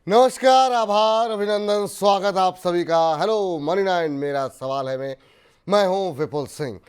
नमस्कार, आभार, अभिनंदन, स्वागत आप सभी का। हेलो मनी नाइन, मेरा सवाल है मैं हूं विपुल सिंह।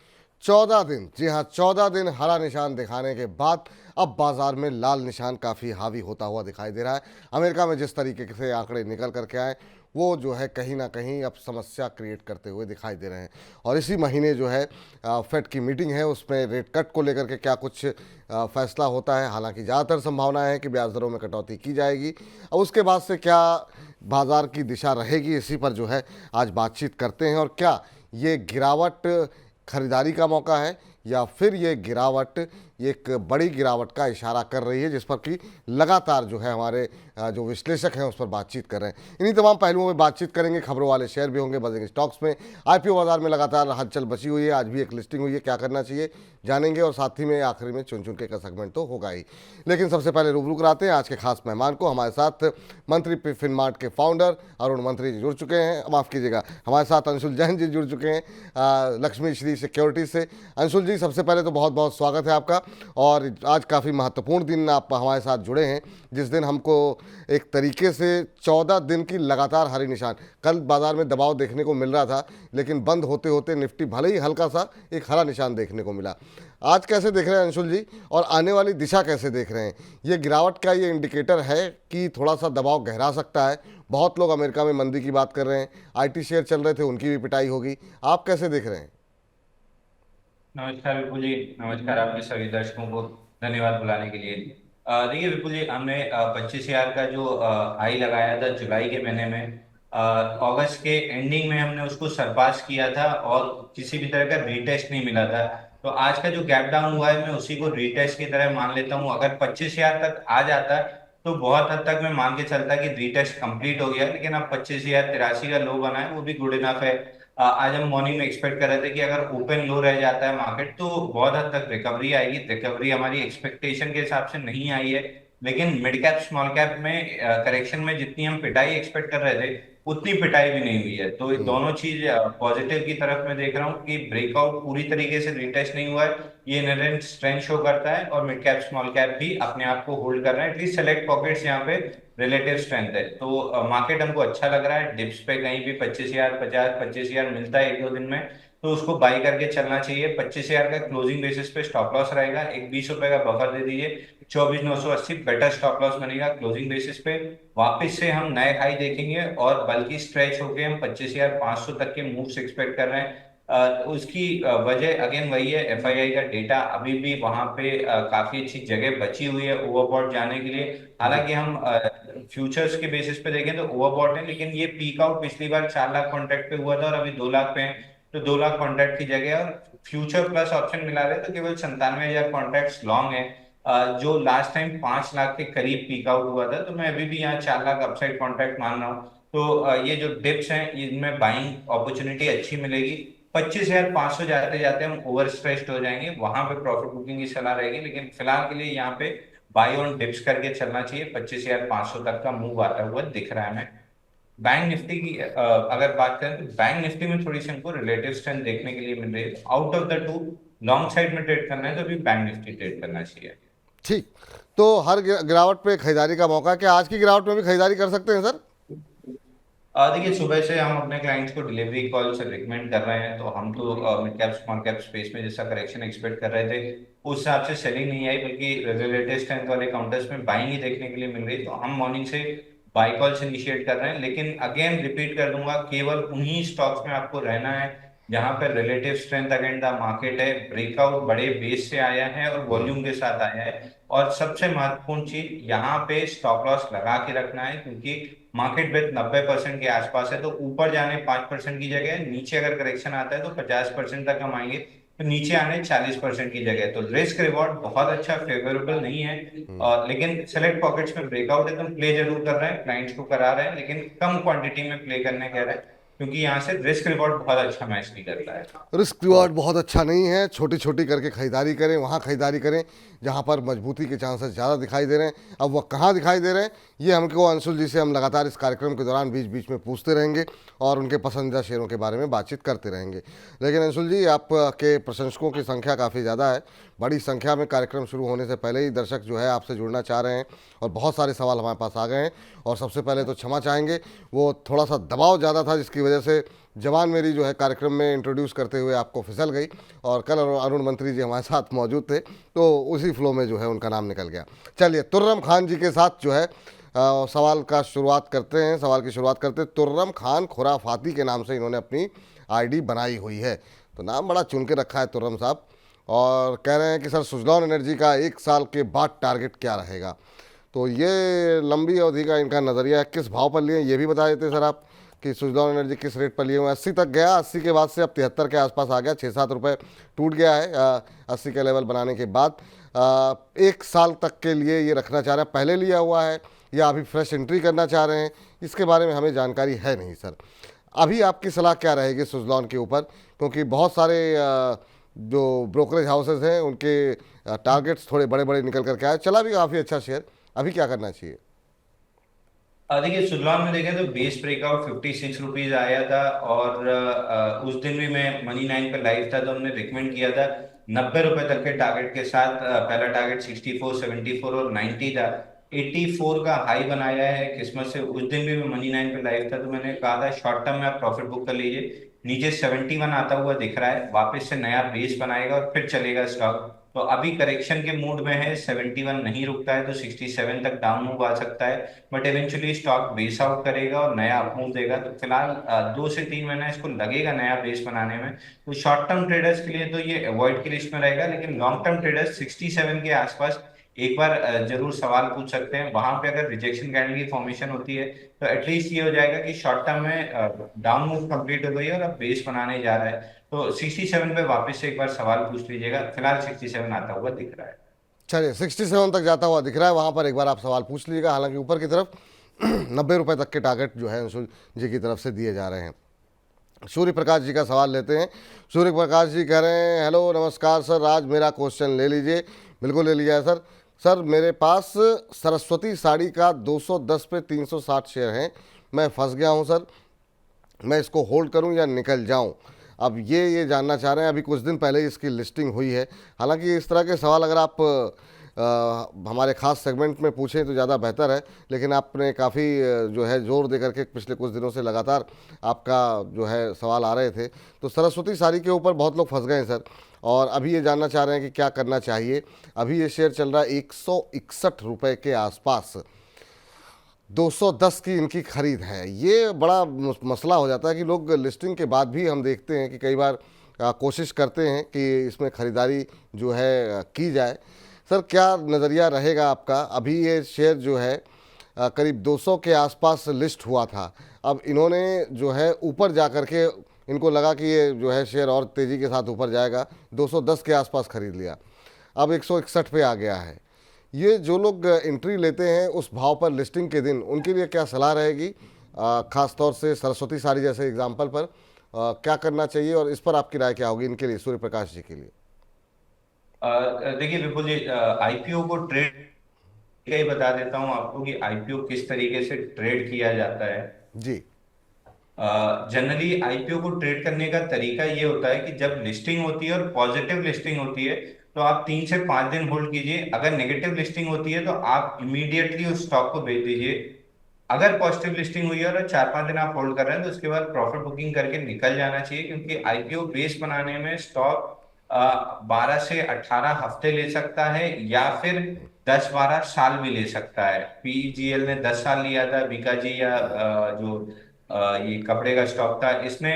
14 दिन, जी हाँ 14 दिन हरा निशान दिखाने के बाद अब बाजार में लाल निशान काफ़ी हावी होता हुआ दिखाई दे रहा है। अमेरिका में जिस तरीके से आंकड़े निकल करके आए वो जो है कहीं ना कहीं अब समस्या क्रिएट करते हुए दिखाई दे रहे हैं। और इसी महीने जो है फेड की मीटिंग है, उसमें रेट कट को लेकर के क्या कुछ फैसला होता है। हालांकि ज़्यादातर संभावना है कि ब्याज दरों में कटौती की जाएगी। अब उसके बाद से क्या बाजार की दिशा रहेगी, इसी पर जो है आज बातचीत करते हैं। और क्या ये गिरावट खरीदारी का मौका है या फिर ये गिरावट एक बड़ी गिरावट का इशारा कर रही है, जिस पर कि लगातार जो है हमारे जो विश्लेषक हैं उस पर बातचीत कर रहे हैं। इन्हीं तमाम पहलुओं में बातचीत करेंगे। खबरों वाले शेयर भी होंगे, बजेंगे स्टॉक्स में। आईपीओ बाजार में लगातार हलचल बची हुई है, आज भी एक लिस्टिंग हुई है, क्या करना चाहिए जानेंगे। और साथ ही में आखिरी में चुन चुन के का सेगमेंट तो होगा ही। लेकिन सबसे पहले रूबरू कराते हैं आज के खास मेहमान को। हमारे साथ मंत्री फिनमार्ट के फाउंडर अरुण मंत्री जी जुड़ चुके हैं, माफ़ कीजिएगा, हमारे साथ अंशुल जैन जी जुड़ चुके हैं लक्ष्मी श्री सिक्योरिटी से। अंशुल जी, सबसे पहले तो बहुत बहुत स्वागत है आपका। और आज काफ़ी महत्वपूर्ण दिन आप हमारे साथ जुड़े हैं, जिस दिन हमको एक तरीके से 14 दिन की लगातार हरी निशान, कल बाजार में दबाव देखने को मिल रहा था, लेकिन बंद होते होते निफ्टी भले ही हल्का सा एक हरा निशान देखने को मिला। आज कैसे देख रहे हैं अंशुल जी, और आने वाली दिशा कैसे देख रहे हैं? ये गिरावट का ये इंडिकेटर है कि थोड़ा सा दबाव गहरा सकता है? बहुत लोग अमेरिका में मंदी की बात कर रहे हैं, IT शेयर चल रहे थे, उनकी भी पिटाई होगी। आप कैसे देख रहे हैं? नमस्कार विपुल जी। नमस्कार आपके सभी दर्शकों को, धन्यवाद बुलाने के लिए। देखिए विपुल जी, हमने 25,000 का जो हाई लगाया था जुलाई के महीने में, अगस्त के एंडिंग में हमने उसको सरपास किया था और किसी भी तरह का रीटेस्ट नहीं मिला था। तो आज का जो गैप डाउन हुआ है, मैं उसी को रीटेस्ट की तरह मान लेता हूँ। अगर 25,000 तक आ जाता तो बहुत हद तक मैं मान के चलता कि रीटेस्ट कंप्लीट हो गया, लेकिन अब 25,083 का लो बना है, वो भी गुड इनफ है। आज हम मॉर्निंग में एक्सपेक्ट कर रहे थे कि अगर ओपन लो रह जाता है मार्केट तो बहुत हद तक रिकवरी आएगी। रिकवरी हमारी एक्सपेक्टेशन के हिसाब से नहीं आई है, लेकिन मिड कैप स्मॉल कैप में करेक्शन में जितनी हम पिटाई एक्सपेक्ट कर रहे थे उतनी पिटाई भी नहीं हुई है। तो ये दोनों चीज पॉजिटिव की तरफ मैं देख रहा हूँ कि ब्रेकआउट पूरी तरीके से रिटेस्ट नहीं हुआ है, ये इनहेरेंट स्ट्रेंथ शो करता है। और मिड कैप स्मॉल कैप भी अपने आप को होल्ड कर रहे हैं, एटलीस्ट सेलेक्ट पॉकेट्स यहाँ पे रिलेटिव स्ट्रेंथ है। तो मार्केट हमको अच्छा लग रहा है। डिप्स पे कहीं भी 25,050 25,000 मिलता है एक दो दिन में, तो उसको बाई करके चलना चाहिए। 25,000 का क्लोजिंग बेसिस पे स्टॉप लॉस रहेगा, एक 20 रुपए का बफर दे दीजिए। 24,980 बेटर स्टॉप लॉस बनेगा क्लोजिंग बेसिस पे। वापस से हम नए हाई देखेंगे और बल्कि स्ट्रेच होके हम 25,500 तक के मूव्स एक्सपेक्ट कर रहे हैं। उसकी वजह अगेन वही है, FII का डेटा अभी भी वहां पे काफी अच्छी जगह बची हुई है ओवरबॉट जाने के लिए। हालांकि हम फ्यूचर्स के बेसिस पे देखें तो ओवरबॉट है, लेकिन ये पीक आउट पिछली बार 4 लाख कॉन्ट्रैक्ट पे हुआ था और अभी 2 लाख पे है। तो 2 लाख कॉन्ट्रैक्ट की जगह और फ्यूचर प्लस ऑप्शन मिला रहे तो केवल 97,000 कॉन्ट्रैक्ट लॉन्ग है, जो लास्ट टाइम 5 लाख के करीब पीक आउट हुआ था। तो मैं अभी भी यहाँ 4 लाख अपसाइड कॉन्ट्रैक्ट मान रहा हूँ। तो ये जो डिप्स हैं इनमें बाइंग अपॉर्चुनिटी अच्छी मिलेगी। 25,500 जाते जाते हम ओवर स्ट्रेस्ड हो जाएंगे, वहां पे प्रॉफिट बुकिंग की सलाह रहेगी। लेकिन फिलहाल के लिए यहाँ पे बाई ऑन डिप्स करके चलना चाहिए। 25,500 तक का मूव आता हुआ दिख रहा है हमें। बैंक निफ्टी की अगर बात करें तो बैंक निफ्टी में थोड़ी सी हमको रिलेटिव स्ट्रेंथ देखने के लिए मिल रही है। Out of the two long side में ट्रेड करना है तो अभी बैंक निफ्टी ट्रेड करना चाहिए। ठीक, तो हर गिरावट पे खरीदारी का मौका है। क्या आज की गिरावट में भी खरीदारी कर सकते हैं सर? देखिए, सुबह से हम अपने क्लाइंट्स को डिलीवरी कॉल से रिकमेंड कर रहे हैं। तो हम तो mid cap small cap space में जैसा करेक्शन एक्सपेक्ट कर रहे थे उस हिसाब से सेलिंग नहीं आई, बल्कि रिलेटिव स्ट्रेंथ वाले काउंटर्स में बाइंग ही देखने के लिए मिल रही। तो हम मॉर्निंग से बाई कॉल्स इनिशिएट कर रहे हैं। लेकिन अगेन रिपीट कर दूंगा, केवल उन्हीं स्टॉक्स में आपको रहना है जहां पर relative strength against the market है, ब्रेकआउट बड़े बेस से आया है और वॉल्यूम के साथ आया है। और सबसे महत्वपूर्ण चीज यहाँ पे स्टॉप लॉस लगा के रखना है, क्योंकि मार्केट ब्रेथ 90% के आसपास है। तो ऊपर जाने 5% की जगह, नीचे अगर करेक्शन आता है तो 50% तक हम आएंगे। तो नीचे आने 40% की जगह, तो रिस्क रिवॉर्ड बहुत अच्छा फेवरेबल नहीं है। और लेकिन सेलेक्ट पॉकेट्स में ब्रेकआउट है तो हम प्ले जरूर कर रहे हैं, क्लाइंट्स को करा रहे हैं, लेकिन कम क्वांटिटी में प्ले करने कह रहे हैं। क्योंकि यहाँ से रिस्क रिवॉर्ड बहुत अच्छा मैच नहीं करता है। रिस्क रिवॉर्ड बहुत अच्छा नहीं है। छोटी छोटी करके खरीदारी करें, वहाँ खरीदारी करें जहाँ पर मजबूती के चांसेस ज़्यादा दिखाई दे रहे हैं। अब वह कहाँ दिखाई दे रहे हैं, ये हमको अंशुल जी से हम लगातार इस कार्यक्रम के दौरान बीच बीच में पूछते रहेंगे और उनके पसंदीदा शेयरों के बारे में बातचीत करते रहेंगे। लेकिन अंशुल जी, आपके प्रशंसकों की संख्या काफ़ी ज़्यादा है। बड़ी संख्या में कार्यक्रम शुरू होने से पहले ही दर्शक जो है आपसे जुड़ना चाह रहे हैं और बहुत सारे सवाल हमारे पास आ गए हैं। और सबसे पहले तो क्षमा चाहेंगे, वो थोड़ा सा दबाव ज़्यादा था जिसकी वजह से जवान मेरी जो है कार्यक्रम में इंट्रोड्यूस करते हुए आपको फिसल गई, और कल अरुण मंत्री जी हमारे साथ मौजूद थे तो उसी फ्लो में जो है उनका नाम निकल गया। चलिए, तुर्रम खान जी के साथ जो है सवाल का शुरुआत करते हैं। सवाल की शुरुआत करते हैं। तुर्रम खान खुराफाती के नाम से इन्होंने अपनी आईडी बनाई हुई है, तो नाम बड़ा चुन के रखा है तुर्रम साहब। और कह रहे हैं कि सर, सुजलॉन एनर्जी का 1 साल के बाद टारगेट क्या रहेगा। तो ये लंबी अवधि का इनका नज़रिया है। किस भाव पर लिए ये भी बता देते सर आप कि सुजलॉन एनर्जी किस रेट पर लिए हुए हैं। 80 तक गया, 80 के बाद से अब 73 के आसपास आ गया, 6-7 रुपये टूट गया है 80 के लेवल बनाने के बाद। 1 साल तक के लिए ये रखना चाह रहे हैं, पहले लिया हुआ है या अभी फ्रेश एंट्री करना चाह रहे हैं, इसके बारे में हमें जानकारी है नहीं सर। अभी आपकी सलाह क्या रहेगी सुजलॉन के ऊपर, क्योंकि बहुत सारे जो ब्रोकरेज हाउसेज हैं उनके टारगेट्स थोड़े बड़े बड़े निकल करके आए, चला भी काफ़ी अच्छा शेयर, अभी क्या करना चाहिए। देखिए, सुजलॉन में देखें तो बेस ब्रेकआउट 56 रुपीज आया था, और उस दिन भी मैं मनी 9 पे लाइव था तो हमने रिकमेंड किया था 90 रुपए तक के टारगेट के साथ। पहला टारगेट 64, 74 और 90 था। 84 का हाई बनाया है किस्मत से। उस दिन भी मैं मनी 9 पे लाइव था तो मैंने कहा था शॉर्ट टर्म में आप प्रॉफिट बुक कर लीजिए। नीचे 71 आता हुआ दिख रहा है, वापस से नया बेस बनाएगा और फिर चलेगा स्टॉक। तो अभी करेक्शन के मूड में है, 71 नहीं रुकता है तो 67 तक डाउन मूव आ सकता है, but eventually stock base out करेगा और नया अप मूव देगा। तो फिलहाल 2 से 3 महीना इसको लगेगा नया बेस बनाने में। तो शॉर्ट टर्म ट्रेडर्स के लिए तो ये अवॉइड की लिस्ट में रहेगा, लेकिन लॉन्ग टर्म ट्रेडर्स 67 के आसपास एक बार जरूर सवाल पूछ सकते हैं। वहां पे अगर रिजेक्शन कैंडल की फॉर्मेशन होती है तो एटलीस्ट ये हो जाएगा कि शॉर्ट टर्म में डाउन मूव कंप्लीट हो गई है और अब बेस बनाने जा रहा है। तो 67 पे वापस से एक बार सवाल पूछ लीजिएगा। फिलहाल 67 आता हुआ दिख रहा है। चलिए, 67 तक जाता हुआ दिख रहा है, वहाँ पर एक बार आप सवाल पूछ लीजिएगा। हालांकि ऊपर की तरफ 90 रुपये तक के टारगेट जो है अंशुल जी की तरफ से दिए जा रहे हैं। सूर्य प्रकाश जी का सवाल लेते हैं। सूर्य प्रकाश जी कह रहे हैं, हेलो नमस्कार सर, आज मेरा क्वेश्चन ले लीजिए। बिल्कुल ले लिया है सर। सर, मेरे पास सरस्वती साड़ी का 210 पे 360 शेयर हैं, मैं फंस गया हूं सर, मैं इसको होल्ड करूं या निकल जाऊं। अब ये जानना चाह रहे हैं, अभी कुछ दिन पहले ही इसकी लिस्टिंग हुई है। हालांकि इस तरह के सवाल अगर आप हमारे खास सेगमेंट में पूछें तो ज़्यादा बेहतर है, लेकिन आपने काफ़ी जो है ज़ोर दे करके पिछले कुछ दिनों से लगातार आपका जो है सवाल आ रहे थे। तो सरस्वती साड़ी के ऊपर बहुत लोग फंस गए हैं सर, और अभी ये जानना चाह रहे हैं कि क्या करना चाहिए। अभी ये शेयर चल रहा है 161 रुपये के आसपास, 210 की इनकी खरीद है। ये बड़ा मसला हो जाता है कि लोग लिस्टिंग के बाद भी हम देखते हैं कि कई बार कोशिश करते हैं कि इसमें ख़रीदारी जो है की जाए। सर, क्या नज़रिया रहेगा आपका। अभी ये शेयर जो है करीब 200 के आसपास लिस्ट हुआ था, अब इन्होंने जो है ऊपर जा कर के इनको लगा कि ये जो है शेयर और तेज़ी के साथ ऊपर जाएगा, 210 के आसपास ख़रीद लिया, अब 161 पे आ गया है। ये जो लोग एंट्री लेते हैं उस भाव पर लिस्टिंग के दिन, उनके लिए क्या सलाह रहेगी, ख़ास तौर से सरस्वती साड़ी जैसे एग्जाम्पल पर क्या करना चाहिए, और इस पर आपकी राय क्या होगी इनके लिए, सूर्य प्रकाश जी के लिए। देखिए विपुल जी, आईपीओ को ट्रेड का ही बता देता हूँ आपको कि आईपीओ किस तरीके से ट्रेड किया जाता है। जी। जनरली आईपीओ को ट्रेड करने का तरीका ये होता है कि जब लिस्टिंग होती है और पॉजिटिव लिस्टिंग होती है तो आप 3 से 5 दिन होल्ड कीजिए। अगर नेगेटिव लिस्टिंग होती है तो आप इमीडिएटली उस स्टॉक को बेच दीजिए। अगर पॉजिटिव लिस्टिंग हुई है और 4-5 दिन आप होल्ड कर रहे हैं तो उसके बाद प्रॉफिट बुकिंग करके निकल जाना चाहिए, क्योंकि आईपीओ बेस बनाने में स्टॉक 12 से 18 हफ्ते ले सकता है या फिर 10-12 साल भी ले सकता है। पीजीएल ने 10 साल लिया था, बीकाजी या जो ये कपड़े का स्टॉक था, इसने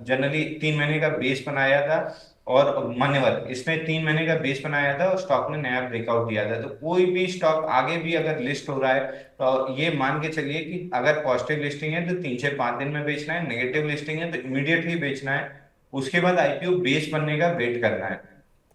जनरली 3 महीने का बेस बनाया था। और मान्यवर, इसने 3 महीने का बेस बनाया था और स्टॉक ने नया ब्रेकआउट दिया था। तो कोई भी स्टॉक आगे भी अगर लिस्ट हो रहा है तो ये मान के चलिए कि अगर पॉजिटिव लिस्टिंग है तो 3 से 5 दिन में बेचना है, नेगेटिव लिस्टिंग है तो इमीडिएटली बेचना है। उसके बाद आईपीओ बेस बनने का वेट करना है।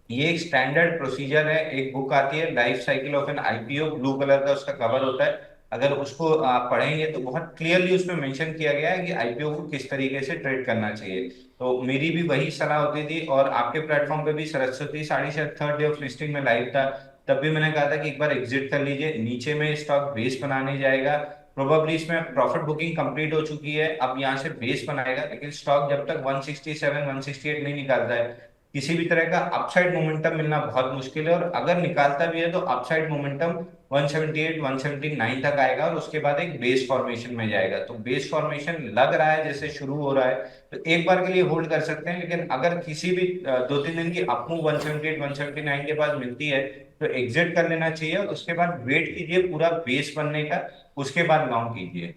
ये एक स्टैंडर्ड प्रोसीजर है। एक बुक आती है, life cycle of N IPO, blue colour का उसका कवर होता है। अगर उसको आप पढ़ेंगे तो बहुत क्लियरली उसमें मेंशन किया गया है कि आईपीओ को किस तरीके से ट्रेड करना चाहिए। तो मेरी भी वही सलाह होती थी, और आपके प्लेटफॉर्म पे भी सरस्वती साड़ी शायद थर्ड डे ऑफ लिस्टिंग में लाइव था, तब भी मैंने कहा था कि एक बार एग्जिट कर लीजिए, नीचे में स्टॉक बेस बनाने जाएगा। प्रोबेबली इसमें प्रॉफिट बुकिंग कंप्लीट हो चुकी है, अब यहाँ से बेस बनाएगा, लेकिन स्टॉक जब तक 167 168 नहीं निकालता है, किसी भी तरह का अपसाइड मोमेंटम मिलना बहुत मुश्किल है। और अगर निकालता भी है तो अपसाइड मोमेंटम 178 179 तक आएगा, और उसके बाद एक बेस फॉर्मेशन में जाएगा। तो बेस फॉर्मेशन लग रहा है जैसे शुरू हो रहा है, तो एक बार के लिए होल्ड कर सकते हैं, लेकिन अगर किसी भी 2-3 दिन की अप मूव 178 179 के पास मिलती है तो एग्जिट कर लेना चाहिए, और उसके बाद वेट कीजिए पूरा बेस बनने का, उसके बाद लॉन्ग कीजिए।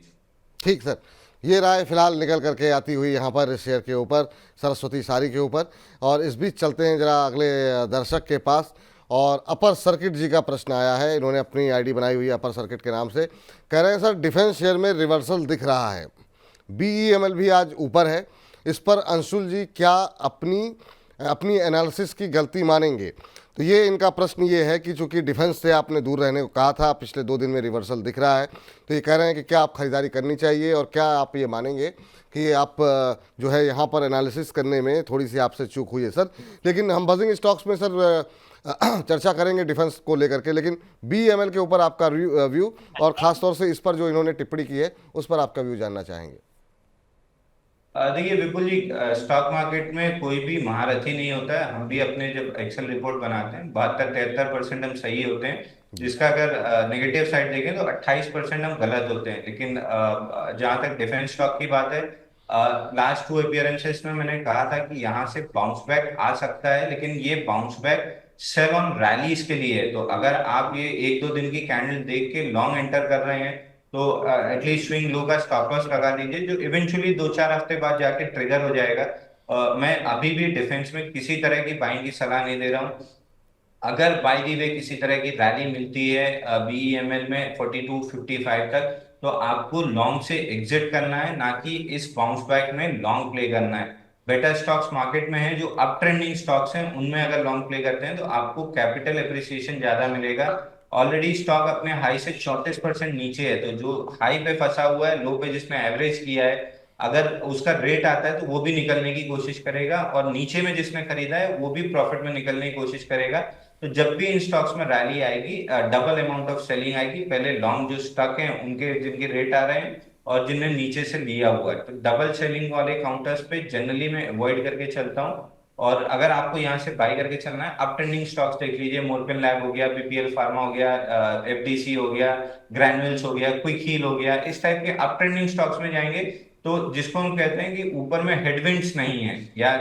ठीक सर, ये राय फिलहाल निकल करके आती हुई यहाँ पर इस शेयर के ऊपर, सरस्वती साड़ी के ऊपर। और इस बीच चलते हैं जरा अगले दर्शक के पास। और अपर सर्किट जी का प्रश्न आया है, इन्होंने अपनी आईडी बनाई हुई है अपर सर्किट के नाम से। कह रहे हैं सर, डिफेंस शेयर में रिवर्सल दिख रहा है, बीईएमएल भी आज ऊपर है, इस पर अंशुल जी क्या अपनी अपनी एनालिसिस की गलती मानेंगे? तो ये इनका प्रश्न ये है कि चूंकि डिफेंस से आपने दूर रहने को कहा था, पिछले 2 दिन में रिवर्सल दिख रहा है, तो ये कह रहे हैं कि क्या आप खरीदारी करनी चाहिए, और क्या आप ये मानेंगे कि आप जो है यहाँ पर एनालिसिस करने में थोड़ी सी आपसे चूक हुई है सर। लेकिन हम बजिंग स्टॉक्स में सर चर्चा करेंगे डिफेंस को लेकर के, लेकिन बीईएमएल के ऊपर आपका व्यू, और ख़ास तौर से इस पर जो इन्होंने टिप्पणी की है उस पर आपका व्यू जानना चाहेंगे। देखिए विपुल जी, स्टॉक मार्केट में कोई भी महारथी नहीं होता है। हम भी अपने जब एक्सेल रिपोर्ट बनाते हैं 72-73% हम सही होते हैं, जी। जिसका अगर नेगेटिव साइड देखें तो 28% हम गलत होते हैं। लेकिन जहां तक डिफेंस स्टॉक की बात है, लास्ट 2 अपीयरेंसेस में मैंने कहा था कि यहाँ से बाउंस बैक आ सकता है, लेकिन ये bounce back sell on rallies के लिए है। तो अगर आप ये 1-2 दिन की कैंडल देख के लॉन्ग एंटर कर रहे हैं तो एटलीस्ट स्विंग लो का स्टॉप लॉस लगा दीजिए, जो इवेंचुअली 2-4 हफ्ते बाद जाके ट्रिगर हो जाएगा। मैं अभी भी डिफेंस में किसी तरह की बाइंग की सलाह नहीं दे रहा हूँ। अगर बाई दी वे किसी तरह की रैली मिलती है बीईएमएल में 42-55 तक, तो आपको लॉन्ग से एग्जिट करना है, ना कि इस बाउंस बैक में लॉन्ग प्ले करना है। बेटर स्टॉक्स मार्केट में है, जो अप ट्रेंडिंग स्टॉक्स हैं उनमें अगर लॉन्ग प्ले करते हैं तो आपको कैपिटल एप्रिसिएशन ज्यादा मिलेगा। ऑलरेडी स्टॉक अपने हाई से 34% नीचे है, तो जो हाई पे फंसा हुआ है, लो पे जिसने एवरेज किया है, अगर उसका रेट आता है तो वो भी निकलने की कोशिश करेगा, और नीचे में जिसने खरीदा है वो भी प्रॉफिट में निकलने की कोशिश करेगा। तो जब भी इन स्टॉक्स में रैली आएगी, डबल अमाउंट ऑफ सेलिंग आएगी। पहले लॉन्ग जो स्टॉक हैं उनके जिनके रेट आ रहे हैं और जिनने नीचे से लिया हुआ है, तो डबल सेलिंग वाले काउंटर्स पे जनरली मैं अवॉइड करके चलता हूँ। और अगर आपको यहाँ से बाय करके चलना है, अप ट्रेंडिंग स्टॉक्स देख लीजिए, मोरपिन लैब हो गया, बीपीएल फार्मा हो गया, एफडीसी हो गया, ग्रैन्युअल्स हो गया, क्विक हील हो गया, इस टाइप के अप ट्रेंडिंग स्टॉक्स में जाएंगे तो जिसको हम कहते हैं कि ऊपर में हेडविंड्स नहीं है या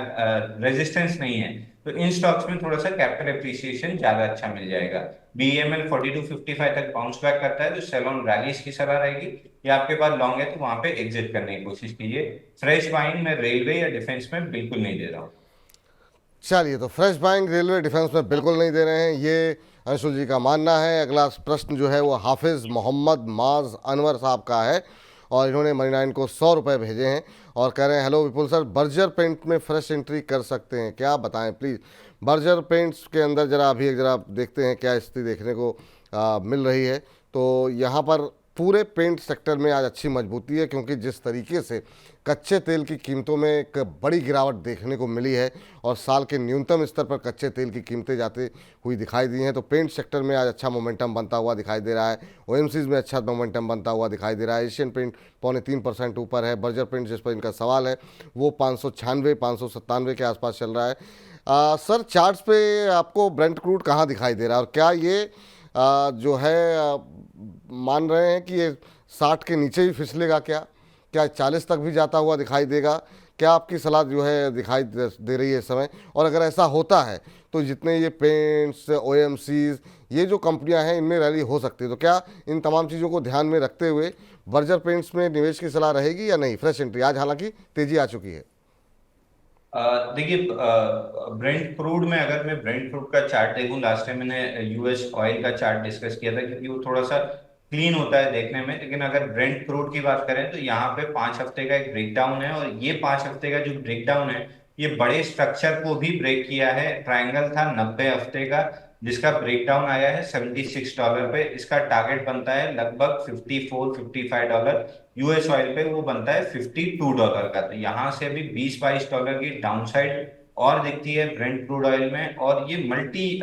रेजिस्टेंस नहीं है, तो इन स्टॉक्स में थोड़ा सा कैपिटल एप्रिसिएशन ज्यादा अच्छा मिल जाएगा। बीएमएल 42-55 तक बाउंस बैक करता है तो सेल ऑन रैलीज की सलाह रहेगी, या आपके पास लॉन्ग है तो वहां पे एग्जिट करने की कोशिश कीजिए। फ्रेश बाइंग में रेलवे या डिफेंस में बिल्कुल नहीं दे रहा हूँ। चलिए, तो फ्रेश बाइंग रेलवे डिफेंस में बिल्कुल नहीं दे रहे हैं, ये अंशुल जी का मानना है। अगला प्रश्न जो है वो हाफिज़ मोहम्मद माज अनवर साहब का है, और इन्होंने मनी9 को 100 रुपये भेजे हैं और कह रहे हैं, हेलो विपुल सर, बर्जर पेंट में फ्रेश एंट्री कर सकते हैं क्या, बताएं प्लीज़। बर्जर पेंट्स के अंदर जरा अभी एक जरा देखते हैं क्या स्थिति देखने को मिल रही है। तो यहाँ पर पूरे पेंट सेक्टर में आज अच्छी मजबूती है, क्योंकि जिस तरीके से कच्चे तेल की कीमतों में एक बड़ी गिरावट देखने को मिली है और साल के न्यूनतम स्तर पर कच्चे तेल की कीमतें जाते हुई दिखाई दी हैं, तो पेंट सेक्टर में आज अच्छा मोमेंटम बनता हुआ दिखाई दे रहा है। ओएमसीज में अच्छा मोमेंटम बनता हुआ दिखाई दे रहा है। एशियन पेंट 3.25% ऊपर है। बर्जर पेंट जिस पर इनका सवाल है वो 596-597 के आसपास चल रहा है। सर, चार्ट्स पे आपको ब्रेंट क्रूड कहाँ दिखाई दे रहा है, और क्या ये जो है मान रहे हैं कि ये 60 के नीचे ही फिसलेगा, क्या क्या 40 तक भी जाता हुआ दिखाई देगा? क्या आपकी सलाह जो है दिखाई दे रही है इस समय? और अगर ऐसा होता है तो जितने ये पेंट्स, ओएमसीज, ये जो कंपनियां हैं, इनमें रैली हो सकती है, तो क्या इन तमाम चीज़ों को ध्यान में रखते हुए बर्जर पेंट्स में निवेश की सलाह रहेगी या नहीं? फ्रेश एंट्री आज हालांकि तेजी आ चुकी है। देखिए, ब्रेंट क्रूड में अगर मैं ब्रेंट क्रूड का चार्ट देखूं, लास्ट टाइम मैंने यूएस ऑयल का चार्ट डिस्कस किया था क्योंकि वो थोड़ा सा क्लीन होता है देखने में। लेकिन अगर ब्रेंट क्रूड की बात करें तो यहाँ पे 5 हफ्ते का एक ब्रेकडाउन है, और ये 5 हफ्ते का जो ब्रेकडाउन है ये बड़े स्ट्रक्चर को भी ब्रेक किया है। ट्रायंगल था 90 हफ्ते का, जिसका ब्रेकडाउन आया है $76 पे। इसका टारगेट बनता है लगभग $54-55। यूएस ऑयल पे वो बनता है $52 का। तो यहाँ से अभी $20-22 की डाउनसाइड और दिखती है ब्रेंट क्रूड ऑयल में। और ये मल्टी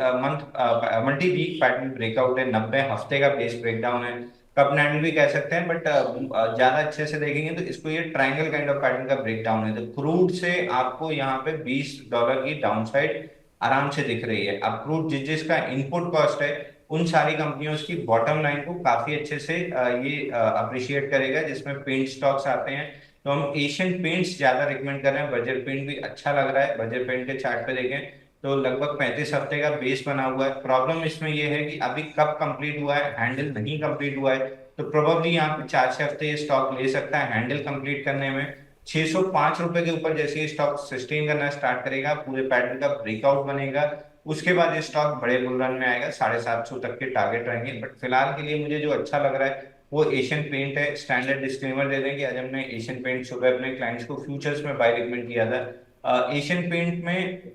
वीक पैटर्न ब्रेकआउट है, 90 हफ्ते का बेस ब्रेकडाउन है, कप एंड भी कह सकते हैं। बट ज्यादा अच्छे से देखेंगे तो इसको ये ट्रायंगल काइंड ऑफ पैटर्न का ब्रेकडाउन है। तो क्रूड से आपको यहाँ पे $20 की डाउनसाइड आराम से दिख रही है। अब क्रूड जिसका इनपुट कॉस्ट है, उन सारी कंपनियों की बॉटम लाइन को काफी अच्छे से ये अप्रिशिएट करेगा, जिसमें पेंट स्टॉक्स आते हैं। तो हम एशियन पेंट्स ज्यादा रिकमेंड कर रहे हैं। बजर पेंट भी अच्छा लग रहा है। बजर पेंट के चार्ट पे देखें तो लगभग 35 हफ्ते का बेस बना हुआ है। प्रॉब्लम इसमें यह है कि अभी कब कंप्लीट हुआ है, हैंडल नहीं कंप्लीट हुआ है। तो प्रोबेबली यहाँ पे 4-6 हफ्ते ये स्टॉक ले सकता है हैंडल कंप्लीट करने में। ₹605 के ऊपर जैसे ये स्टॉक सस्टेन करना स्टार्ट करेगा, पूरे पैटर्न का ब्रेकआउट बनेगा, उसके बाद ये स्टॉक बड़े बुल रन में आएगा। 750 तक के टारगेट रहेंगे। बट फिलहाल के लिए मुझे जो अच्छा लग रहा है वो एशियन पेंट है। स्टैंडर्ड डिस्क्लेमर दे दें कि आज हमने एशियन पेंट सुबह अपने क्लाइंट्स को फ्यूचर्स में बाय रिकमेंड किया था। एशियन पेंट में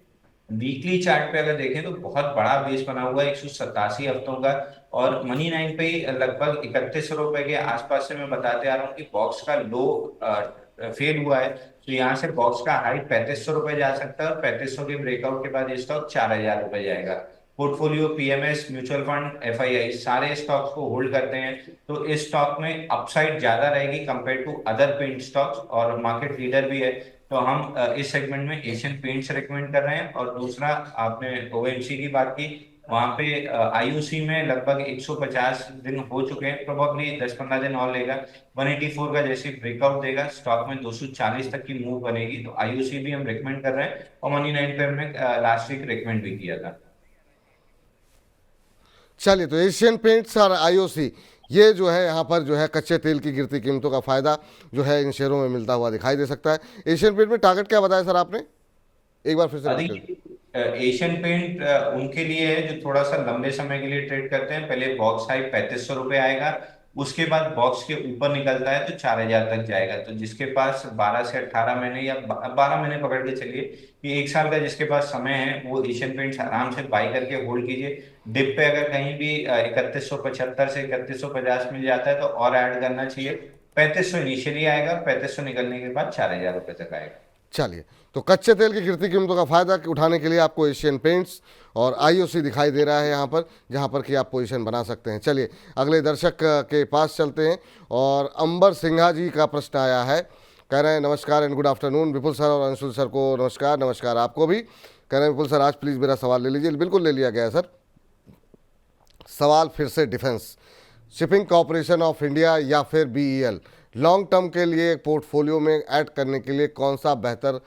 वीकली चार्ट पे अगर देखें तो बहुत बड़ा बेस बना हुआ है 187 हफ्तों का। और मनी नाइन पे लगभग ₹31 के आसपास से मैं बताते आ रहा हूँ कि बॉक्स का लो फेल हुआ है। तो यहाँ से बॉक्स का हाई ₹3500 जा सकता है, और 3500 के ब्रेकआउट के बाद ये स्टॉक ₹4000 जाएगा। Portfolio PMS, mutual fund, FII सारे स्टॉक्स को होल्ड करते हैं। तो इस स्टॉक में अपसाइड ज्यादा रहेगी compare to other paint stocks, और मार्केट लीडर भी है। तो हम इस सेगमेंट में एशियन पेंट्स रेकमेंड कर रहे हैं। और दूसरा, आपने ओएमसी की बात की, वहां पे आईयूसी में लगभग 150 दिन हो चुके हैं, प्रोबेबली 10-15 दिन और लेगा। 184 का जैसे ब्रेकआउट देगा स्टॉक में 240 तक की मूव बनेगी। तो आईयूसी भी हम रेकमेंड कर रहे हैं, और मनी नाइन पे हमने लास्ट वीक रेकमेंड भी किया था। चलिए, तो एशियन पेंट्स और आईओसी, ये जो है यहाँ पर जो है कच्चे तेल की गिरती कीमतों का फायदा जो है इन शेयरों में मिलता हुआ दिखाई दे सकता है। एशियन पेंट में टारगेट क्या बताया सर आपने, एक बार फिर से रिपीट कर दीजिए। देखिए, एशियन पेंट उनके लिए है जो थोड़ा सा लंबे समय के लिए ट्रेड करते हैं। पहले बॉक्स हाई ₹3500 आएगा, उसके बाद बॉक्स के ऊपर निकलता है तो 4000 तक जाएगा। तो जिसके पास 12 से 18 महीने या 12 महीने पकड़ के चलिए कि 1 साल का जिसके पास समय है, वो एशियन पेंट्स आराम से बाई करके होल्ड कीजिए। डिप पे अगर कहीं भी 3175 से 3150 मिल जाता है तो और ऐड करना चाहिए। 3500 इनिशियली आएगा, 3500 निकलने के बाद ₹4000 तक आएगा। चलिए, तो कच्चे तेल की गिरती कीमतों का फायदा उठाने के लिए आपको एशियन पेंट्स और आईओसी दिखाई दे रहा है यहाँ पर, जहाँ पर कि आप पोजीशन बना सकते हैं। चलिए, अगले दर्शक के पास चलते हैं। और अंबर सिंघा जी का प्रश्न आया है, कह रहे हैं नमस्कार and good afternoon Vipul sir और अंशुल सर को नमस्कार। नमस्कार आपको भी। कह रहे हैं विपुल सर, आज प्लीज़ मेरा सवाल ले लीजिए। बिल्कुल ले लिया गया है सर। सवाल फिर से defence, shipping corporation of India या फिर बीईएल, लॉन्ग टर्म के लिए पोर्टफोलियो में ऐड करने के लिए कौन सा बेहतर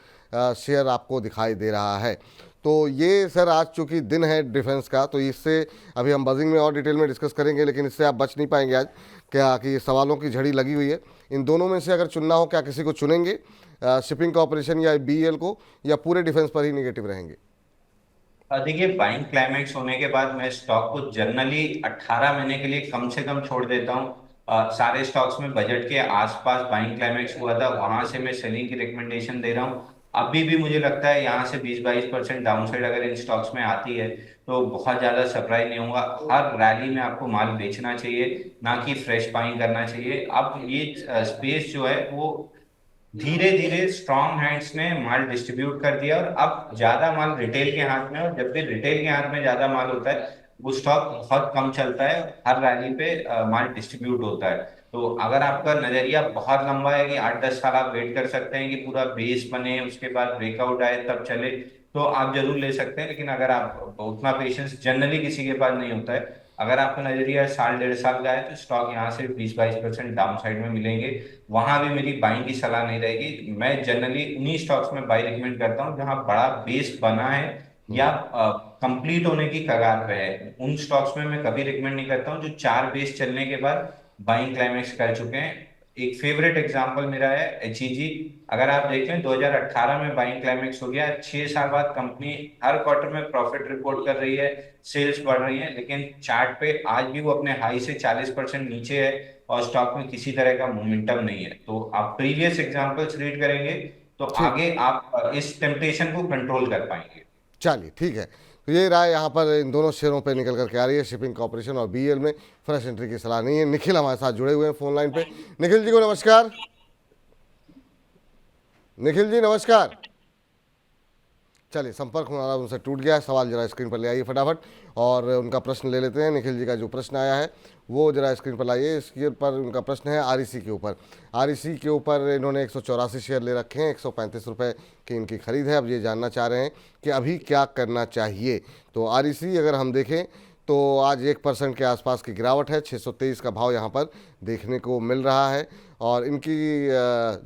शेयर आपको दिखाई दे रहा है। तो ये सर आज चूंकि दिन है डिफेंस का, तो इससे अभी हम बजिंग में और डिटेल में डिस्कस करेंगे, लेकिन इससे आप बच नहीं पाएंगे आज, क्या कि सवालों की झड़ी लगी हुई है। इन दोनों में से अगर चुनना हो, क्या किसी को चुनेंगे, शिपिंग कॉरपोरेशन या बीईएल को, या पूरे डिफेंस पर ही निगेटिव रहेंगे। देखिए, बाइंग क्लाइमैक्स होने के बाद मैं स्टॉक को जनरली 18 महीने के लिए कम से कम छोड़ देता हूँ। सारे स्टॉक्स में बजट के आसपास बाइंग क्लाइमैक्स हुआ था, वहां से मैं सेलिंग की रिकमेंडेशन दे रहा हूँ। अभी भी मुझे लगता है यहाँ से 20-22% डाउनसाइड अगर इन स्टॉक्स में आती है तो बहुत ज्यादा सरप्राइज नहीं होगा। हर रैली में आपको माल बेचना चाहिए, ना कि फ्रेश बाइंग करना चाहिए। अब ये स्पेस जो है वो धीरे धीरे स्ट्रॉन्ग हैंड्स ने माल डिस्ट्रीब्यूट कर दिया, और अब ज्यादा माल रिटेल के हाथ में। और जब भी रिटेल के हाथ में ज्यादा माल होता है, वो स्टॉक बहुत कम चलता है, हर रैली पे माल डिस्ट्रीब्यूट होता है। तो अगर आपका नजरिया बहुत लंबा है कि 8-10 साल आप वेट कर सकते हैं कि पूरा बेस बने, उसके बाद ब्रेकआउट आए तब चले, तो आप जरूर ले सकते हैं। लेकिन अगर आप उतना पेशेंस जनरली किसी के पास नहीं होता है, अगर आपका नजरिया साल 1.5 साल का है, तो स्टॉक यहाँ से 20-22% डाउन साइड में मिलेंगे। वहां भी मेरी बाइंग की सलाह नहीं रहेगी। मैं जनरली उन्हीं स्टॉक्स में बाई रिकमेंड करता हूँ जहां बड़ा बेस बना है या कंप्लीट होने की कगार पे है। उन स्टॉक्स में मैं कभी रिकमेंड नहीं करता हूँ जो 4 बेस चलने के बाद बाइंग क्लाइमेक्स कर चुके हैं। एक फेवरेट एग्जांपल मेरा है एचईजी। अगर आप देख लें, 2018 में बाइंग क्लाइमेक्स हो गया, 6 साल बाद कंपनी हर क्वार्टर में प्रॉफिट रिपोर्ट कर रही है, सेल्स बढ़ रही है, लेकिन चार्ट पे आज भी वो अपने हाई से 40% नीचे है, और स्टॉक में किसी तरह का मोमेंटम नहीं है। तो आप प्रीवियस एग्जांपल्स रीड करेंगे तो ठीक, आगे आप इस टेम्पटेशन को कंट्रोल कर पाएंगे। चलिए ठीक है। तो ये राय यहाँ पर इन दोनों शेयरों पे निकल करके आ रही है। शिपिंग कॉर्पोरेशन और बीएल में फ्रेश एंट्री की सलाह नहीं है। निखिल हमारे साथ जुड़े हुए हैं फोन लाइन पे। निखिल जी को नमस्कार। निखिल जी नमस्कार। चलिए, संपर्क हमारा उनसे टूट गया है। सवाल जरा स्क्रीन पर ले आइए फटाफट और उनका प्रश्न ले लेते हैं। निखिल जी का जो प्रश्न आया है वो जरा स्क्रीन पर लाइए। इसके पर उनका प्रश्न है आरईसी के ऊपर। आरईसी के ऊपर इन्होंने 184 शेयर ले रखे हैं, 135 रुपये की इनकी खरीद है। अब ये जानना चाह रहे हैं कि अभी क्या करना चाहिए। तो आरईसी अगर हम देखें तो आज 1% के आसपास की गिरावट है। 623 का भाव यहाँ पर देखने को मिल रहा है और इनकी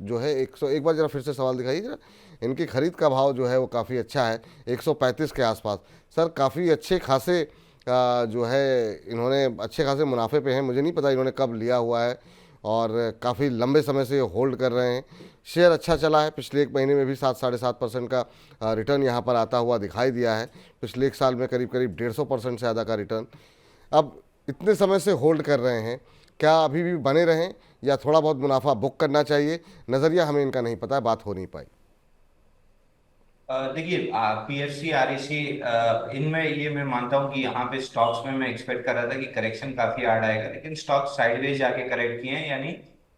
जो है 100, एक बार जरा फिर से सवाल दिखाइए जरा। इनकी खरीद का भाव जो है वो काफ़ी अच्छा है, 135 के आसपास। सर काफ़ी अच्छे खासे जो है इन्होंने अच्छे खासे मुनाफे पे हैं। मुझे नहीं पता इन्होंने कब लिया हुआ है और काफ़ी लंबे समय से होल्ड कर रहे हैं। शेयर अच्छा चला है, पिछले एक महीने में भी 7-7.5% का रिटर्न यहाँ पर आता हुआ दिखाई दिया है। पिछले एक साल में करीब करीब 150% से ज़्यादा का रिटर्न। अब इतने समय से होल्ड कर रहे हैं, क्या अभी भी बने रहें या थोड़ा बहुत मुनाफा बुक करना चाहिए? नज़रिया हमें इनका नहीं पता है, बात हो नहीं पाई। देखिए, पीएफसी आरईसी इनमें ये मैं मानता हूँ कि यहाँ पे स्टॉक्स में मैं एक्सपेक्ट कर रहा था कि करेक्शन काफी हार्ड आएगा, लेकिन स्टॉक साइडवेज जाके करेक्ट किए हैं। यानी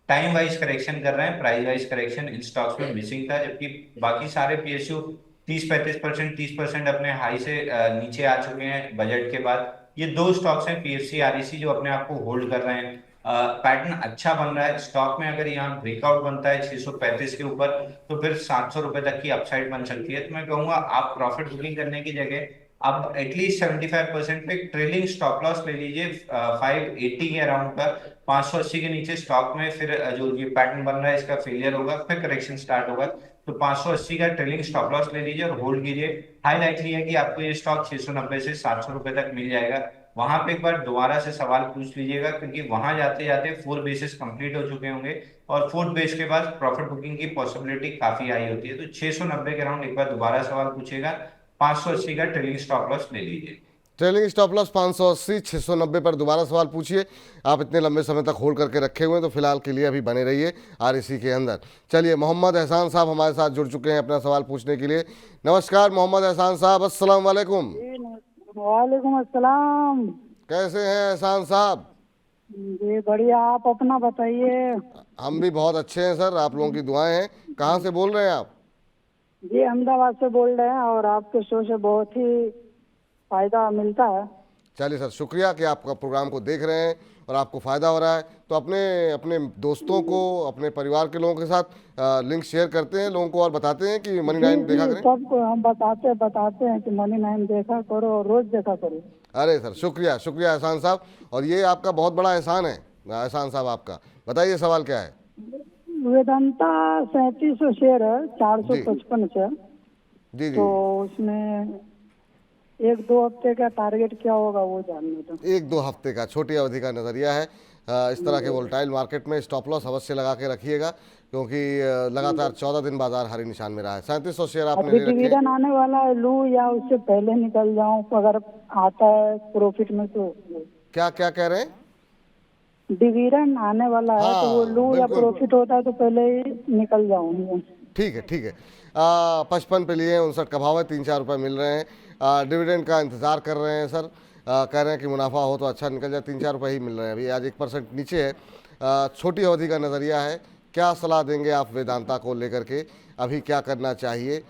टाइम वाइज करेक्शन कर रहे हैं, price wise correction in stocks में मिसिंग था। जबकि बाकी सारे पीएसयू 30-35%, 30% अपने हाई से नीचे आ चुके हैं बजट के बाद। ये दो स्टॉक्स हैं पीएफसी आरईसी जो अपने आप को होल्ड कर रहे हैं। पैटर्न अच्छा बन रहा है स्टॉक में। अगर यहाँ ब्रेकआउट बनता है 635 के ऊपर तो फिर 700 रुपए तक की अपसाइड बन सकती है। तो मैं कहूंगा आप प्रॉफिट बुकिंग करने की जगह आप एटलीस्ट 75% पे ट्रेलिंग स्टॉप लॉस ले लीजिए 580 के अराउंड का। 580 के नीचे स्टॉक में फिर जो ये पैटर्न बन रहा है इसका फेलियर होगा, फिर करेक्शन स्टार्ट होगा। तो 580 का ट्रेलिंग स्टॉप लॉस ले लीजिए और होल्ड कीजिए। हाई लाइटली है कि आपको ये स्टॉक 690 से 700 रुपए तक मिल जाएगा। वहां पे एक बार दोबारा से सवाल पूछ लीजिएगा, क्योंकि वहां जाते जाते 4 बेसिस कंप्लीट हो चुके होंगे और 4th बेस के बाद प्रॉफिट बुकिंग की पॉसिबिलिटी काफी हाई होती है। तो 690 के राउंड एक बार दोबारा सवाल पूछेगा। 580 का ट्रेलिंग स्टॉप लॉस ले लीजिए। ट्रेलिंग स्टॉप लॉस 580, 690 पर दोबारा सवाल पूछिए। आप इतने लंबे समय तक होल्ड करके रखे हुए हैं तो फिलहाल के लिए अभी बने रहिए आरईसी के अंदर। चलिए, मोहम्मद एहसान साहब हमारे साथ जुड़ चुके हैं अपना सवाल पूछने के लिए। नमस्कार मोहम्मद एहसान साहब, अस्सलाम वालेकुम। वालेकुम अस्सलाम। कैसे हैं एहसान साहब? जी बढ़िया, आप अपना बताइए। हम भी बहुत अच्छे हैं सर, आप लोगों की दुआएं हैं। कहाँ से बोल रहे हैं आप? जी अहमदाबाद से बोल रहे हैं और आपके शो से बहुत ही फायदा मिलता है। चलिए सर, शुक्रिया कि आपका प्रोग्राम को देख रहे हैं और आपको फ़ायदा हो रहा है। तो अपने अपने दोस्तों को, अपने परिवार के लोगों के साथ लिंक शेयर करते हैं लोगों को और बताते हैं कि मनी जी नाइन देखा जी, करें। सबको हम बताते हैं कि मनी नाइन देखा करो और रोज देखा करो। अरे सर, शुक्रिया शुक्रिया एहसान साहब। और ये आपका बहुत बड़ा एहसान है एहसान साहब आपका। बताइए सवाल क्या है? वेदांता 3700 शेयर है, 455 से। जी जी। तो उसमें 1-2 हफ्ते का टारगेट क्या होगा वो जानना था। 1-2 हफ्ते का छोटी अवधि का नज़रिया है। इस तरह के वोलेटाइल मार्केट में स्टॉप लॉस अवश्य लगा के रखिएगा, क्योंकि लगातार 14 दिन बाजार हरी निशान में रहा है। 3700 शेयर आपने अभी ले रखे हैं। डिविडेंड आने वाला है, लूं या उससे पहले निकल जाऊं? अगर आता है प्रॉफिट में तो क्या क्या कह रहे हैं? डिविडेंड आने वाला है तो वो हाँ लूं या बिल्कुल, प्रॉफिट होता है तो पहले ही निकल जाऊंगी। ठीक है ठीक है। 55 पे लिए हैं, 59 का भाव है, 3-4 रुपये मिल रहे हैं। डिविडेंड का इंतज़ार कर रहे हैं सर। कह रहे हैं कि मुनाफा हो तो अच्छा निकल जाए। 3-4 रुपये ही मिल रहे हैं अभी, आज 1% नीचे है। छोटी अवधि का नज़रिया है। क्या सलाह देंगे आप वेदांता को लेकर के, अभी क्या करना चाहिए?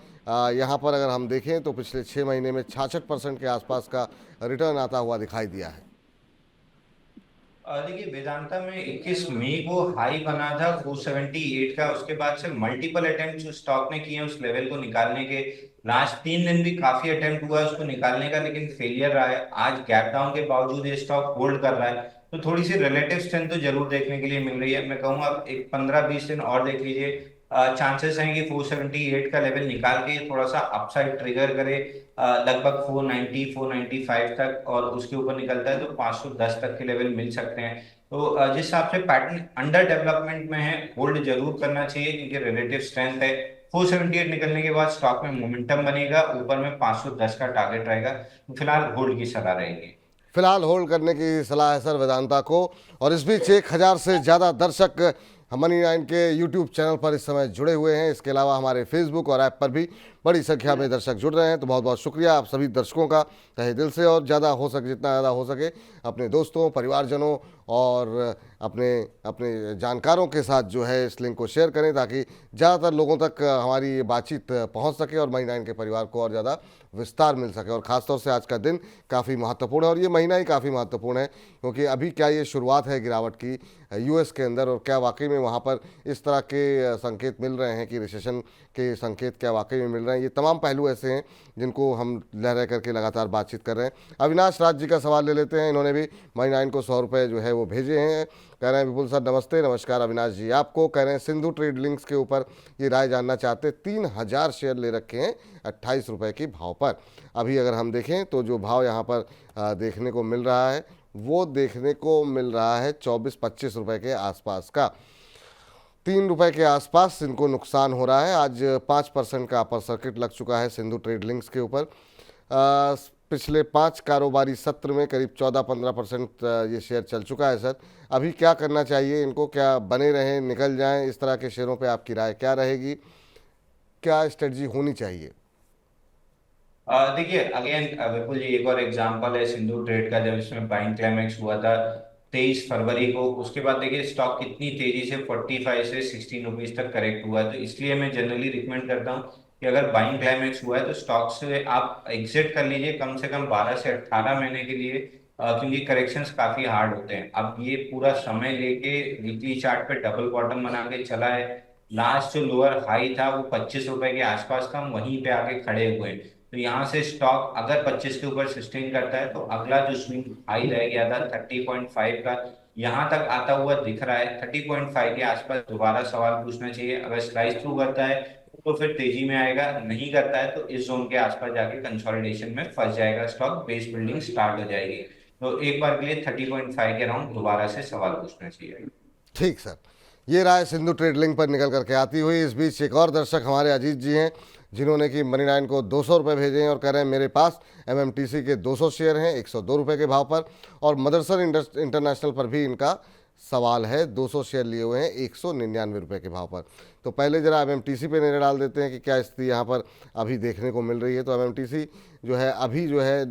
यहाँ पर अगर हम देखें तो पिछले 6 महीने में 66% के आसपास का रिटर्न आता हुआ दिखाई दिया है। देखिए, वेदांता में 21 मई को हाई बना था 478 का। उसके बाद से मल्टीपल अटेम्प्ट जो स्टॉक ने किए हैं उस लेवल को निकालने के। लास्ट 3 दिन भी काफी अटेम्प्ट हुआ है उसको निकालने का, लेकिन फेलियर रहा है। आज गैप डाउन के बावजूद ये स्टॉक होल्ड कर रहा है, तो थोड़ी सी रिलेटिव स्ट्रेंथ तो जरूर देखने के लिए मिल रही है। मैं कहूंगा एक 15-20 दिन और देख लीजिए। चांसेस हैं कि 478 का लेवल निकाल के थोड़ा सा अपसाइड ट्रिगर करे लगभग 490 495 तक, और उसके ऊपर निकलता है तो 510 तक के लेवल मिल सकते हैं। तो जिस हिसाब से पैटर्न अंडर डेवलपमेंट में है, होल्ड जरूर करना चाहिए क्योंकि रिलेटिव स्ट्रेंथ है। 478 निकलने के बाद स्टॉक में मोमेंटम बनेगा, ऊपर में 510 का टारगेट रहेगा। तो फिलहाल होल्ड की सलाह रहेगी। फिलहाल होल्ड करने की सलाह है सर वेदांता को। और इस बीच 1000 से ज़्यादा दर्शक मनी नाइन के यूट्यूब चैनल पर इस समय जुड़े हुए हैं। इसके अलावा हमारे फेसबुक और ऐप पर भी बड़ी संख्या में दर्शक जुड़ रहे हैं, तो बहुत बहुत शुक्रिया आप सभी दर्शकों का तहे दिल से। और ज़्यादा हो सके, जितना ज़्यादा हो सके अपने दोस्तों, परिवारजनों और अपने अपने जानकारों के साथ जो है इस लिंक को शेयर करें, ताकि ज़्यादातर लोगों तक हमारी ये बातचीत पहुंच सके और मनी 9 के परिवार को और ज़्यादा विस्तार मिल सके। और ख़ासतौर से आज का दिन काफ़ी महत्वपूर्ण है और ये महीना ही काफ़ी महत्वपूर्ण है, क्योंकि अभी क्या ये शुरुआत है गिरावट की यूएस के अंदर, और क्या वाकई में वहाँ पर इस तरह के संकेत मिल रहे हैं कि रिसेशन के संकेत क्या वाकई में मिल रहे हैं। ये तमाम पहलू ऐसे हैं जिनको हम लहरा करके लगातार बातचीत कर रहे हैं। अविनाश राज जी का सवाल ले लेते हैं। इन्होंने भी मनी 9 को 100 रुपये जो है वो भेजे हैं। कह रहे हैं विपुल सर नमस्ते। नमस्कार अविनाश जी आपको। कह रहे हैं सिंधु ट्रेड लिंक्स के ऊपर ये राय जानना चाहते। 3000 शेयर ले रखे हैं 28 रुपये के भाव पर। अभी अगर हम देखें तो जो भाव यहाँ पर देखने को मिल रहा है वो देखने को मिल रहा है 24-25 रुपये के आसपास का। 3 रुपये के आसपास इनको नुकसान हो रहा है। आज 5% का अपर सर्किट लग चुका है सिंधु ट्रेड लिंक्स के ऊपर। पिछले 5 कारोबारी सत्र में करीब 14-15% ये शेयर चल चुका है। सर अभी क्या करना चाहिए इनको? क्या बने रहें, निकल जाएं? इस तरह के शेयरों पे आपकी राय क्या रहेगी? क्या स्ट्रेटजी होनी चाहिए? देखिए अगेन बिल्कुल ये एक और एग्जांपल है सिंधु ट्रेड का, जब इसमें बाइंग क्लाइमेक्स हुआ था 23 फरवरी को। उसके बाद देखिए स्टॉक कितनी तेजी से 45 से 16 रुपीज तक करेक्ट हुआ है। तो इसलिए मैं जनरली रिकमेंड करता हूँ कि अगर बाइंग क्लाइमेक्स हुआ है तो स्टॉक से आप एग्जिट कर लीजिए कम से कम 12 से 18 महीने के लिए, क्योंकि करेक्शंस काफी हार्ड होते हैं। अब ये पूरा समय लेके वीकली चार्ट पे डबल बॉटम बना के चला है। लास्ट जो लोअर हाई था वो 25 रुपए के आसपास था, हम वहीं पे आके खड़े हुए हैं। तो यहाँ से स्टॉक अगर 25 के ऊपर सस्टेन करता है तो अगला जो स्विंग हाई रह गया था 30.5 का, यहाँ तक आता हुआ दिख रहा है। 30.5 के आसपास दोबारा सवाल पूछना चाहिए। अगर स्लाइस थ्रू करता है तो फिर तेजी में आएगा, नहीं करता है तो इस जोन के आसपास जाके कंसोलिडेशन में फंस जाएगा स्टॉक, बेस बिल्डिंग स्टार्ट हो जाएगी। तो एक बार के लिए 30.5 के अराउंड दोबारा से सवाल पूछना चाहिए। ठीक सर, ये राय सिंधु ट्रेड लिंक पर निकल करके आती हुई। इस बीच एक और दर्शक हमारे अजीत जी हैं, जिन्होंने कि मनी 9 को 200 रुपये भेजे हैं और कह रहे हैं मेरे पास एमएमटीसी के 200 शेयर हैं 102 रुपये के भाव पर, और मदरसन इंटरनेशनल पर भी इनका सवाल है। 200 शेयर लिए हुए हैं 199 रुपये के भाव पर। तो पहले जरा एमएमटीसी पे नजर डाल देते हैं कि क्या स्थिति यहाँ पर अभी देखने को मिल रही है। तो एमएमटीसी जो है अभी जो है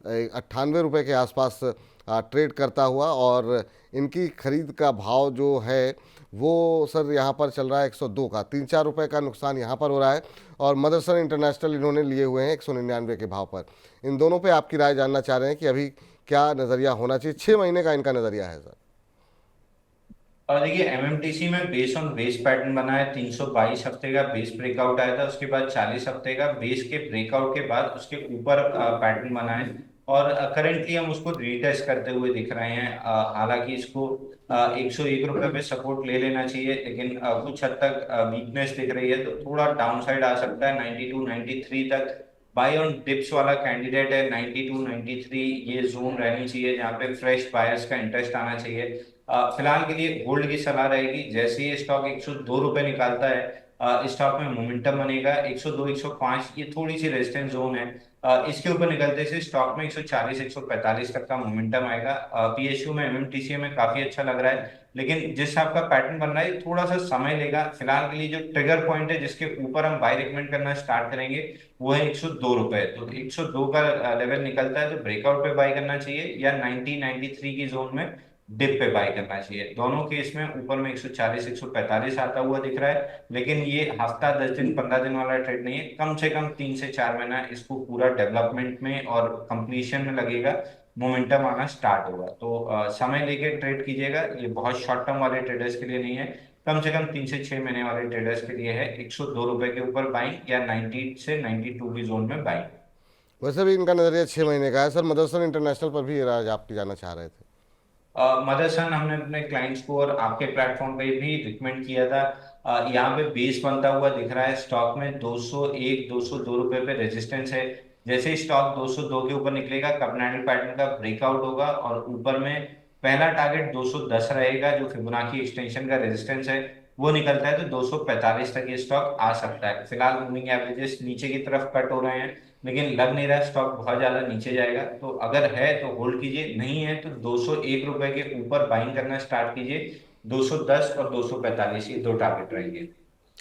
98 रुपये के आसपास ट्रेड करता हुआ, और इनकी खरीद का भाव जो है वो सर यहाँ पर चल रहा है 102 का। 3-4 रुपये का नुकसान यहाँ पर हो रहा है। और मदरसन इंटरनेशनल इन्होंने लिए हुए हैं 199 के भाव पर। इन दोनों पे आपकी राय जानना चाह रहे हैं कि अभी क्या नज़रिया होना चाहिए। 6 महीने का इनका नज़रिया है सर। और देखिए एमएमटीसी में बेस ऑन बेस पैटर्न बना है। 322 हफ्ते का बेस ब्रेकआउट आया था, उसके बाद 40 हफ्ते का बेस के ब्रेकआउट के बाद उसके ऊपर पैटर्न बना है। और करेंटली हम उसको रीटेस्ट करते हुए दिख रहे हैं। हालांकि इसको 101 रुपये पे सपोर्ट ले लेना चाहिए, लेकिन कुछ हद तक वीकनेस दिख रही है, तो थोड़ा डाउन साइड आ सकता है 92 93 तक। बाय ऑन डिप्स वाला कैंडिडेट है 92 93, ये जोन रहनी चाहिए जहाँ पे फ्रेश बायर्स का इंटरेस्ट आना चाहिए। फिलहाल के लिए होल्ड की सलाह रहेगी। जैसे ही स्टॉक 102 रुपए निकालता है, स्टॉक में मोमेंटम बनेगा। 102 105 ये थोड़ी सी रेजिस्टेंस जोन है। इसके ऊपर निकलते से स्टॉक में 140 145 तक का मोमेंटम आएगा। पीएसयू में एमएमटीसी में काफी अच्छा लग रहा है, लेकिन जिस आपका पैटर्न बन रहा है थोड़ा सा समय लेगा। फिलहाल के लिए जो ट्रिगर पॉइंट है जिसके ऊपर हम बाय रिकमेंड करना स्टार्ट करेंगे वो है 102 रुपए। तो 102 का लेवल निकलता है तो ब्रेकआउट पे बाय करना चाहिए, या 90 93 की जोन में डिप पे बाय करना चाहिए। दोनों केस में ऊपर में 140 145 आता हुआ दिख रहा है, लेकिन ये हफ्ता 10 दिन 15 दिन वाला ट्रेड नहीं है। कम से कम 3 से 4 महीना इसको पूरा डेवलपमेंट में और कंप्लीशन में लगेगा, मोमेंटम आना स्टार्ट होगा। तो समय लेके ट्रेड कीजिएगा। ये बहुत शॉर्ट टर्म वाले ट्रेडर्स के लिए नहीं है, कम से कम 3 से 6 महीने वाले ट्रेडर्स के लिए है। 102 रुपए के ऊपर बाइंग या 90 से 92 की जोन में बाइंग। वैसे भी इनका नज़रिया 6 महीने का है सर। मदरसन इंटरनेशनल पर भी ये राय आपकी जानना चाह रहे थे। मदरसन हमने अपने क्लाइंट्स को और आपके प्लेटफॉर्म पे भी रिकमेंड किया था। यहाँ पे बेस बनता हुआ दिख रहा है स्टॉक में 201 202 रुपए पे रेजिस्टेंस है। जैसे ही स्टॉक 202 के ऊपर निकलेगा, कैंडल पैटर्न का ब्रेकआउट होगा और ऊपर में पहला टारगेट 210 रहेगा जो फिबोनाची एक्सटेंशन का रेजिस्टेंस है। वो निकलता है तो 245 तक ये स्टॉक आ सकता है। फिलहाल मूविंग एवरेजेस नीचे की तरफ कट हो रहे हैं, लेकिन लग नहीं रहा स्टॉक बहुत ज्यादा नीचे जाएगा। तो अगर है तो होल्ड कीजिए, नहीं है तो 201 रुपए के ऊपर बाइंग करना स्टार्ट कीजिए। 210 और 245 ये दो टारगेट रहेंगे।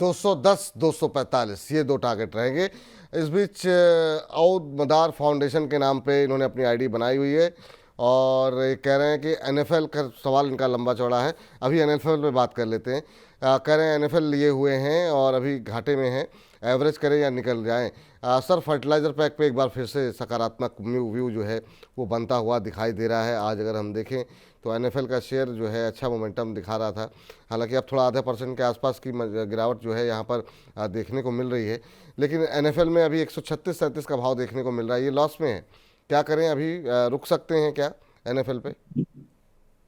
210 245 ये दो टारगेट रहेंगे। इस बीच औद मदार फाउंडेशन के नाम पे इन्होंने अपनी आईडी बनाई हुई है और ये कह रहे हैं कि एनएफएल का सवाल इनका लंबा चौड़ा है। अभी एनएफएल पे बात कर लेते हैं। कह रहे हैं एनएफएल लिए हुए हैं और अभी घाटे में हैं, एवरेज करें या निकल जाएं। सर फर्टिलाइज़र पैक पे एक बार फिर से सकारात्मक व्यू जो है वो बनता हुआ दिखाई दे रहा है। आज अगर हम देखें तो एनएफएल का शेयर जो है अच्छा मोमेंटम दिखा रहा था, हालांकि अब थोड़ा आधे % के आसपास की गिरावट जो है यहाँ पर देखने को मिल रही है। लेकिन एनएफएल में अभी 136-37 का भाव देखने को मिल रहा है, ये लॉस में है। क्या करें, अभी रुक सकते हैं क्या एनएफएल पे?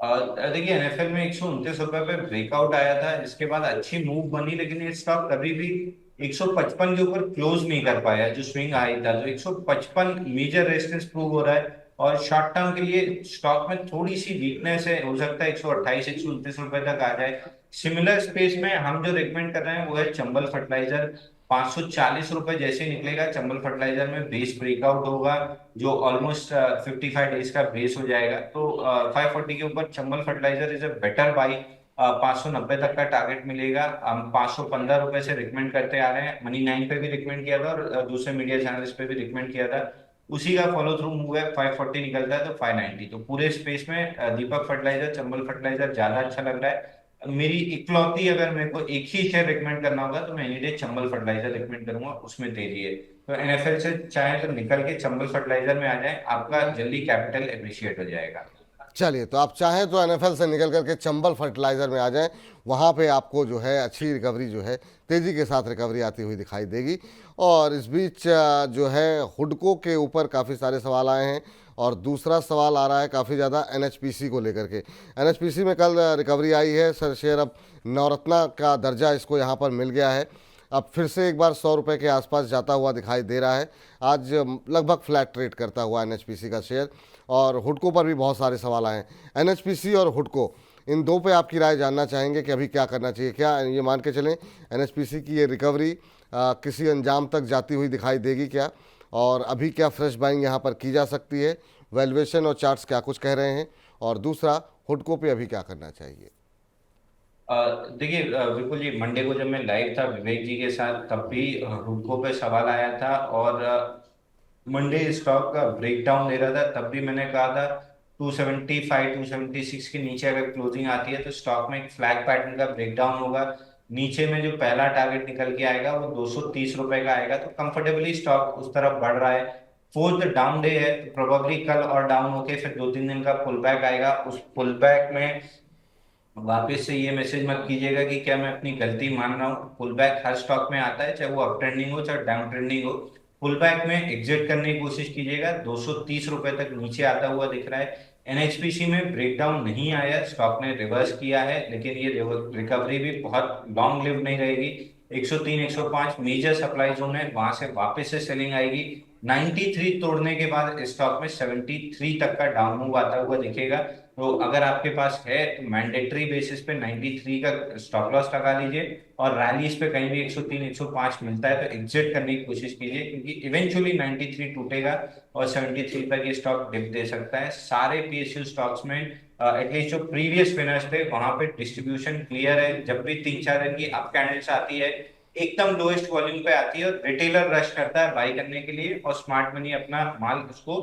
देखिए एनएफएल में 129 रुपए पे ब्रेकआउट आया था, इसके बाद अच्छी मूव बनी, लेकिन ये स्टॉक कभी भी 155 के ऊपर क्लोज नहीं कर पाया। जो स्विंग आई था तो 155 मेजर रेजिस्टेंस प्रूव हो रहा है और शॉर्ट टर्म के लिए स्टॉक में थोड़ी सी वीकनेस है, हो सकता है 128 129 रुपए तक आ जाए। सिमिलर स्पेस में हम जो रिकमेंड कर रहे हैं वो है चंबल फर्टिलाइजर। 540 रुपए जैसे निकलेगा चंबल फर्टिलाइजर में बेस ब्रेकआउट होगा, जो ऑलमोस्ट 55 डेज का बेस हो जाएगा, तो 540 के ऊपर Chambal fertiliser is a better buy. 590 तक का टारगेट मिलेगा। हम 515 रुपए से रिकमेंड करते आ रहे हैं, मनी 9 पे भी रिकमेंड किया था और दूसरे मीडिया चैनल्स पे भी रिकमेंड किया था। उसी का फॉलो थ्रू मूव है, 540 निकलता है तो 590। तो पूरे स्पेस में दीपक फर्टिलाइजर चंबल फर्टिलाइजर ज्यादा अच्छा लग रहा है। मेरी इकलौती अगर मेरे को एक ही शेयर रिकमेंड करना होगा तो मैं any day Chambal fertiliser recommend करूंगा, उसमें तेजी है। तो एनएफएल से चाहे तो निकल के चंबल फर्टिलाइजर में आ जाए, आपका जल्दी कैपिटल एप्रिशिएट हो जाएगा। चलिए, तो आप चाहें तो एनएफएल से निकल करके चंबल फर्टिलाइज़र में आ जाएं, वहाँ पे आपको जो है अच्छी रिकवरी जो है तेज़ी के साथ रिकवरी आती हुई दिखाई देगी। और इस बीच जो है हुडको के ऊपर काफ़ी सारे सवाल आए हैं और दूसरा सवाल आ रहा है काफ़ी ज़्यादा एनएचपीसी को लेकर के। एनएचपीसी में कल रिकवरी आई है सर, शेयर अब नवरत्ना का दर्जा इसको यहाँ पर मिल गया है, अब फिर से एक बार 100 रुपये के आसपास जाता हुआ दिखाई दे रहा है। आज लगभग फ्लैट ट्रेड करता हुआ एनएचपीसी का शेयर। और हुडको पर भी बहुत सारे सवाल आए हैं। एनएचपीसी और हुडको, इन दो पे आपकी राय जानना चाहेंगे कि अभी क्या करना चाहिए। क्या ये मान के चलें एनएचपीसी की ये रिकवरी किसी अंजाम तक जाती हुई दिखाई देगी क्या, और अभी क्या फ्रेश बाइंग यहाँ पर की जा सकती है, वैल्यूएशन और चार्ट्स क्या कुछ कह रहे हैं, और दूसरा हुडको पे अभी क्या करना चाहिए? देखिए बिल्कुल, ये मंडे को जब मैं लाइव था विवेक जी के साथ तब भी हुडको पे सवाल आया था और मंडे स्टॉक का ब्रेकडाउन दे रहा था, तब भी मैंने कहा था 275 276 के नीचे अगर क्लोजिंग आती है तो स्टॉक में एक फ्लैग पैटर्न का ब्रेकडाउन होगा। नीचे में जो पहला टारगेट निकल के आएगा वो 230 रुपए का आएगा, तो कंफर्टेबली स्टॉक उस तरफ बढ़ रहा है। फोर्थ डाउन डे है तो प्रोबेबली कल और डाउन होके फिर 2-3 दिन का पुल बैक आएगा। उस पुल बैक में वापस से ये मैसेज मत कीजिएगा कि क्या मैं अपनी गलती मान रहा हूँ। पुल बैक हर स्टॉक में आता है, चाहे वो अप ट्रेंडिंग हो चाहे डाउन ट्रेंडिंग हो। पुल बैक में एग्जिट करने की कोशिश कीजिएगा। 230 रुपए तक नीचे आता हुआ दिख रहा है। एनएचपीसी में ब्रेकडाउन नहीं आया, स्टॉक ने रिवर्स किया है, लेकिन ये रिकवरी भी बहुत लॉन्ग लिव नहीं रहेगी। 103 105 मेजर सप्लाई जोन है, वहां से वापस से सेलिंग आएगी। 93 तोड़ने के बाद स्टॉक में 73 तक का डाउन मूव आता हुआ दिखेगा। तो अगर आपके पास है तो मैंडेटरी बेसिस पे 93 का स्टॉप लॉस लगा लीजिए, और रैलीज पे कहीं भी 103 105 मिलता है तो एग्जिट करने की कोशिश कीजिए, क्योंकि इवेंचुअली 93 टूटेगा और 73 तक ये स्टॉक डिप दे सकता है। सारे पीएसयू स्टॉक्स में एटलीस्ट जो प्रीवियस विनर्स थे वहां पे डिस्ट्रीब्यूशन क्लियर है। जब भी 3-4 दिन की अप कैंडल्स आती है एकदम लोएस्ट वॉल्यूम पे आती है और रिटेलर रश करता है बाई करने के लिए, और स्मार्ट मनी अपना माल उसको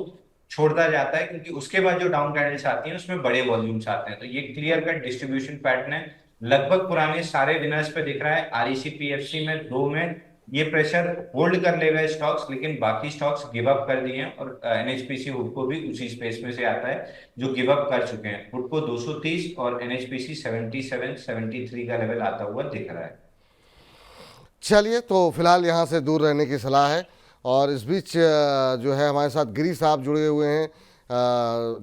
छोड़ता जाता है, क्योंकि उसके बाद जो डाउन कैंडल्स आती हैं उसमें बड़े वॉल्यूम्स आते हैं। तो ये क्लियर कट डिस्ट्रीब्यूशन पैटर्न है, लगभग पुराने सारे विनर्स पे दिख रहा है। आरईसी पीएफसी में 2 में ये प्रेशर होल्ड कर लेगा स्टॉक्स, लेकिन बाकी स्टॉक्स गिव अप कर दिए हैं, और एनएचपीसी हुडको भी उसी स्पेस में से आता है जो गिव अप कर चुके हैं। हुडको 230 और एनएचपीसी 77 73 का लेवल आता हुआ दिख रहा है। चलिए, तो फिलहाल यहाँ से दूर रहने की सलाह है। और इस बीच जो है हमारे साथ गिरी साहब जुड़े हुए हैं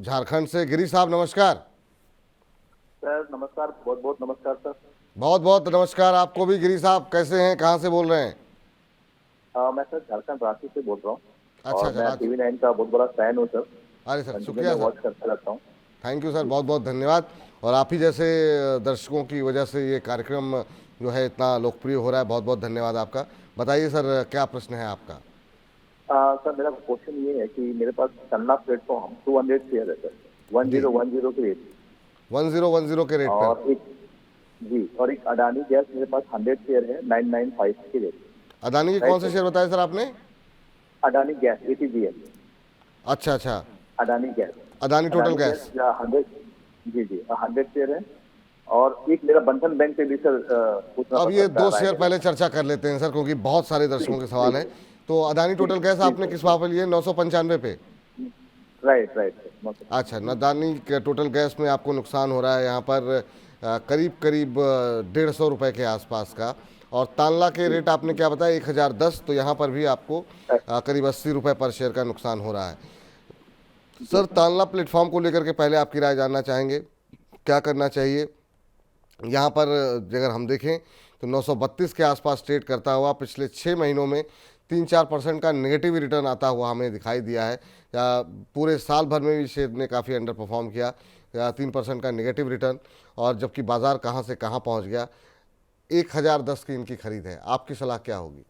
झारखंड से। गिरी साहब नमस्कार। सर नमस्कार, बहुत बहुत नमस्कार सर। बहुत बहुत नमस्कार आपको भी। गिरी साहब कैसे हैं, कहाँ से बोल रहे हैं? मैं सर झारखंड रांची से बोल रहा हूँ। अच्छा, और मैं TV9 का बहुत बड़ा फैन हूँ सर। अरे सर शुक्रिया सर, वॉच करता रहता हूँ। थैंक यू सर, बहुत बहुत धन्यवाद। और आप ही जैसे दर्शकों की वजह से ये कार्यक्रम जो है इतना लोकप्रिय हो रहा है, बहुत बहुत धन्यवाद आपका। बताइए सर, क्या प्रश्न है आपका? सर मेरा क्वेश्चन ये है कि मेरे पास तन्ना प्लेटफॉर्म 200 शेयर है सर, 1010 के रेट 1010 के रेट और पर। जी, और एक अडानी गैस मेरे पास 100 शेयर है 995 के रेट। अदानी के कौन से शेयर बताए सर आपने? अडानी गैस ATGL, अच्छा अच्छा, Adani gas. Adani total gas. 100, जी जी 100 शेयर है। और एक मेरा बंधन बैंक पे भी सर पूछना अब ये पड़ सकता दो है शेयर राय। पहले चर्चा कर लेते हैं सर, क्योंकि बहुत सारे दर्शकों के सवाल हैं। तो अदानी टोटल गैस आपने किस भाव पे लिए? 995 पे। Right right. अच्छा, अदानी के टोटल गैस में आपको नुकसान हो रहा है यहाँ पर करीब करीब 150 रुपए के आसपास का। और तांला के रेट आपने क्या बताया? 1010। तो यहाँ पर भी आपको करीब 80 रुपए पर शेयर का नुकसान हो रहा है। सर, तांला प्लेटफॉर्म को लेकर के पहले आपकी राय जानना चाहेंगे, क्या करना चाहिए यहाँ पर? अगर हम देखें तो 932 के आसपास ट्रेड करता हुआ पिछले 6 महीनों में 3-4% का नेगेटिव रिटर्न आता हुआ हमें दिखाई दिया है। या पूरे साल भर में भी शेयर ने काफ़ी अंडर परफॉर्म किया, 3% का नेगेटिव रिटर्न। और जबकि बाजार कहाँ से कहाँ पहुँच गया। 1010 की इनकी खरीद है, आपकी सलाह क्या होगी?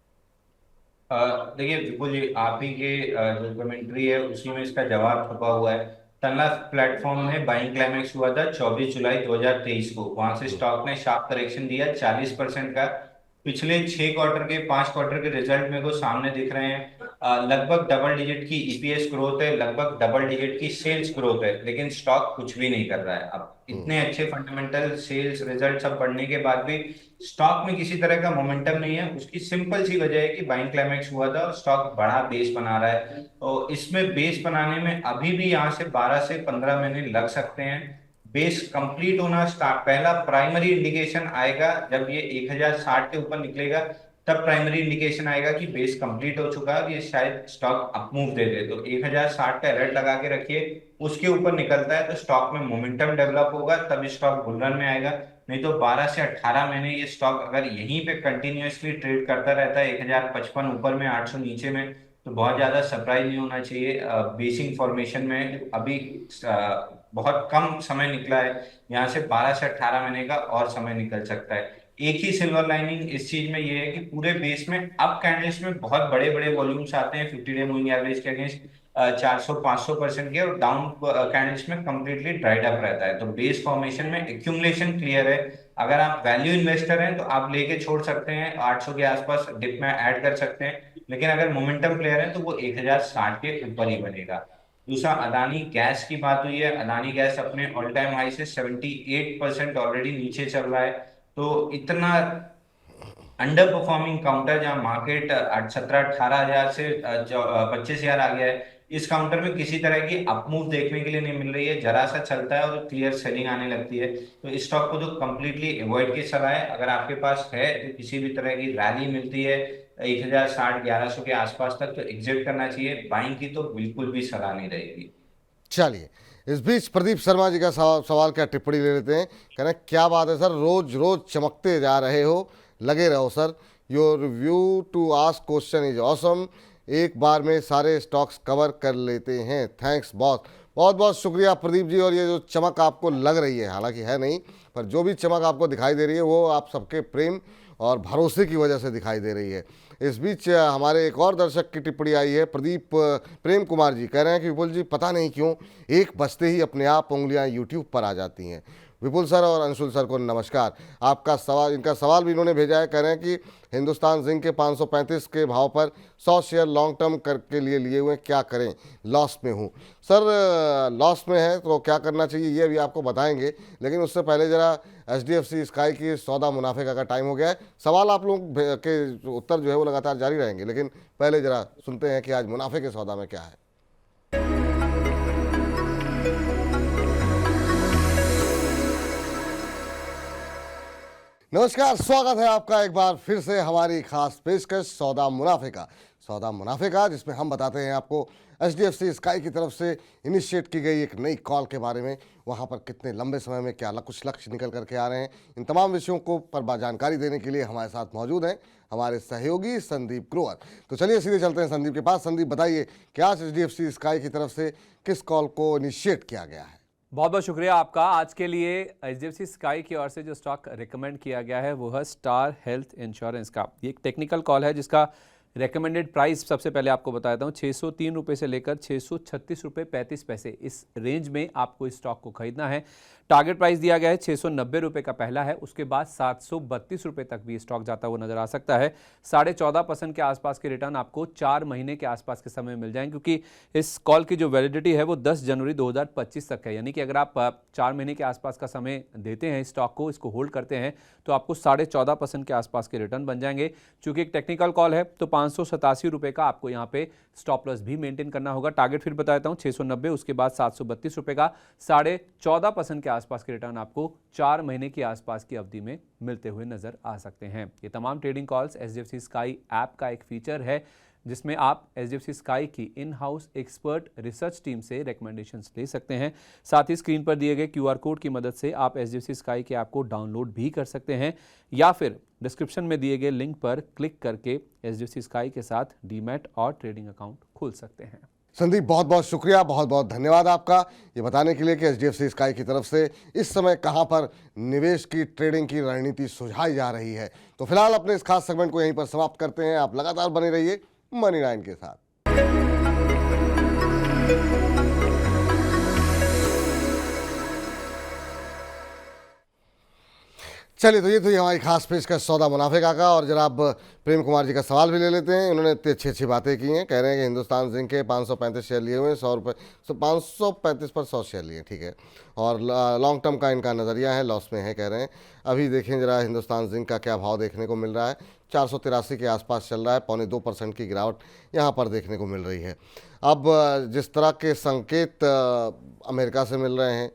देखिए विपुल जी, आप ही के जो कमेंट्री है उसी में इसका जवाब छुपा हुआ है। तन्ला प्लेटफॉर्म में बाइंग क्लाइमेक्स हुआ था 24 जुलाई 2023 को। वहां से स्टॉक ने शार्प करेक्शन दिया 40% का। पिछले 6 क्वार्टर के 5 क्वार्टर के रिजल्ट मेरे को सामने दिख रहे हैं। लगभग डबल डिजिट की EPS ग्रोथ है, लगभग डबल डिजिट की सेल्स ग्रोथ है, लेकिन स्टॉक कुछ भी नहीं कर रहा है। अब इतने अच्छे फंडामेंटल सेल्स रिजल्ट सब बढ़ने के बाद भी स्टॉक में किसी तरह का मोमेंटम नहीं है। उसकी सिंपल सी वजह है कि बाइंग क्लाइमेक्स हुआ था और स्टॉक बड़ा बेस बना रहा है। तो इसमें बेस बनाने में अभी भी यहाँ से 12 से 15 महीने लग सकते हैं। बेस कंप्लीट होना स्टार्ट, पहला प्राइमरी इंडिकेशन आएगा जब ये 1060 के ऊपर निकलेगा, तब प्राइमरी इंडिकेशन आएगा कि बेस कंप्लीट हो चुका है, ये शायद स्टॉक अपमूव दे दे। तो 1060 का अलर्ट लगा के रखिए। उसके ऊपर निकलता है तो स्टॉक में मोमेंटम डेवलप होगा, तब स्टॉक बुल रन में आएगा। नहीं तो 12 से 18 महीने ये स्टॉक अगर यहीं पे कंटिन्यूअसली ट्रेड करता रहता है 1055 ऊपर में 800 नीचे में, तो बहुत ज्यादा सरप्राइज नहीं होना चाहिए। बेसिंग फॉर्मेशन में अभी बहुत कम समय निकला है, यहाँ से 12 से 18 महीने का और समय निकल सकता है। एक ही सिल्वर लाइनिंग इस चीज में ये है कि पूरे बेस में अप कैंडल्स में बहुत बड़े बड़े वॉल्यूम्स आते हैं 50 डे मूविंग एवरेज के अगेंस्ट 400-500% के, और डाउन कैंडल्स में कंप्लीटली ड्राइड अप रहता है। तो बेस फॉर्मेशन में एक्यूमुलेशन क्लियर है। अगर आप वैल्यू इन्वेस्टर हैं तो आप लेके छोड़ सकते हैं, 800 के आसपास डिप में ऐड कर सकते हैं। लेकिन अगर मोमेंटम प्लेयर है तो वो 1060 के ऊपर ही बनेगा। दूसरा, अदानी गैस की बात हुई है। अदानी गैस अपने ऑल टाइम हाई से 78% ऑलरेडी नीचे चल रहा है। तो इतना अंडर परफॉर्मिंग काउंटर जहां मार्केट 17-18 हजार से 25 हजार आ गया है, इस काउंटर में किसी तरह की अपमूव देखने के लिए नहीं मिल रही है। जरा सा चलता है और क्लियर सेलिंग आने लगती है। तो इस स्टॉक को तो कंप्लीटली अवॉइड की सलाह है। अगर आपके पास है तो किसी भी तरह की रैली मिलती है 1060-1100 के आसपास तक, तो एग्जिट करना चाहिए। बाइंग की तो बिल्कुल भी सलाह नहीं रहेगी। चलिए, इस बीच प्रदीप शर्मा जी का सवाल क्या टिप्पणी ले लेते हैं। कह रहे हैं क्या बात है सर, रोज रोज चमकते जा रहे हो, लगे रहो sir. Your view to ask question is awesome. एक बार में सारे स्टॉक्स कवर कर लेते हैं। थैंक्स बहुत बहुत शुक्रिया प्रदीप जी। और ये जो चमक आपको लग रही है, हालांकि है नहीं, पर जो भी चमक आपको दिखाई दे रही है वो आप सबके प्रेम और भरोसे की वजह से दिखाई दे रही है। इस बीच हमारे एक और दर्शक की टिप्पणी आई है, प्रदीप प्रेम कुमार जी कह रहे हैं कि विपुल जी पता नहीं क्यों 1 बजते ही अपने आप उंगलियां यूट्यूब पर आ जाती हैं। विपुल सर और अंशुल सर को नमस्कार। आपका सवाल, इनका सवाल भी इन्होंने भेजा है। कह रहे हैं कि हिंदुस्तान जिंक के 535 के भाव पर 100 शेयर लॉन्ग टर्म करके लिए हुए, क्या करें, लॉस में हूँ। सर, लॉस में है तो क्या करना चाहिए ये भी आपको बताएंगे, लेकिन उससे पहले ज़रा HDFC स्काई की सौदा मुनाफे का टाइम हो गया है। सवाल आप लोग के उत्तर जो है वो लगातार जारी रहेंगे, लेकिन पहले ज़रा सुनते हैं कि आज मुनाफे के सौदा में क्या है। नमस्कार, स्वागत है आपका एक बार फिर से हमारी खास पेशकश सौदा मुनाफे का, जिसमें हम बताते हैं आपको HDFC स्काई की तरफ से इनिशिएट की गई एक नई कॉल के बारे में। वहां पर कितने लंबे समय में क्या कुछ लक्ष्य निकल करके आ रहे हैं, इन तमाम विषयों को पर जानकारी देने के लिए हमारे साथ मौजूद हैं हमारे सहयोगी संदीप ग्रोवर। तो चलिए सीधे चलते हैं संदीप के पास। संदीप, बताइए कि आज HDFC स्काई की तरफ से किस कॉल को इनिशिएट किया गया है? बहुत बहुत शुक्रिया आपका। आज के लिए HDFC स्काई की ओर से जो स्टॉक रिकमेंड किया गया है वो है स्टार हेल्थ इंश्योरेंस का। ये एक टेक्निकल कॉल है जिसका रेकमेंडेड प्राइस सबसे पहले आपको बताता हूँ 603 रुपये से लेकर 636 रुपये 35 पैसे, इस रेंज में आपको इस स्टॉक को खरीदना है। टारगेट प्राइस दिया गया है 690 रुपये का पहला है, उसके बाद 732 रुपये तक भी स्टॉक जाता हुआ नजर आ सकता है। 14.5% के आसपास के रिटर्न आपको 4 महीने के आसपास के समय में मिल जाएंगे, क्योंकि इस कॉल की जो वैलिडिटी है वो 10 जनवरी 2025 तक है। यानी कि अगर आप 4 महीने के आसपास का समय देते हैं स्टॉक को, इसको होल्ड करते हैं, तो आपको 14.5% के आसपास के रिटर्न बन जाएंगे। चूंकि एक टेक्निकल कॉल है तो 587 रुपये का आपको यहाँ पे स्टॉप लॉस भी मेंटेन करना होगा। टारगेट फिर बताता हूँ 690, उसके बाद 732 रुपये का 14.5% के आसपास के रिटर्न आपको 4 महीने की आसपास की अवधि में मिलते हुए नजर आ सकते हैं। ये तमाम trading calls HDFC sky app का एक फीचर है, जिसमें आप HDFC स्काई की in house expert research team से रिकमेंडेशंस ले सकते हैं। साथ ही स्क्रीन पर दिए गए QR कोड की मदद से आप HDFC स्काई के ऐप को डाउनलोड भी कर सकते हैं, या फिर डिस्क्रिप्शन में दिए गए लिंक पर क्लिक करके HDFC स्काई के साथ डीमैट और ट्रेडिंग अकाउंट खोल सकते हैं। संदीप, बहुत बहुत शुक्रिया, बहुत बहुत धन्यवाद आपका ये बताने के लिए कि HDFC स्काई की तरफ से इस समय कहां पर निवेश की ट्रेडिंग की रणनीति सुझाई जा रही है। तो फिलहाल अपने इस खास सेगमेंट को यहीं पर समाप्त करते हैं। आप लगातार बने रहिए मनी 9 के साथ। चलिए, तो ये तो हमारी खास पेशकश सौदा मुनाफे का और जनाब प्रेम कुमार जी का सवाल भी ले लेते हैं। उन्होंने इतनी अच्छी अच्छी बातें की हैं। कह रहे हैं कि हिंदुस्तान जिंक के 535 शेयर लिए हुए हैं, 100 रुपये 535 पर 100 शेयर लिए, ठीक है, और लॉन्ग टर्म का इनका नज़रिया है, लॉस में है कह रहे हैं। अभी देखें जरा हिंदुस्तान जिंक का क्या भाव देखने को मिल रहा है, 483 के आसपास चल रहा है, 0.25% की गिरावट यहाँ पर देखने को मिल रही है। अब जिस तरह के संकेत अमेरिका से मिल रहे हैं,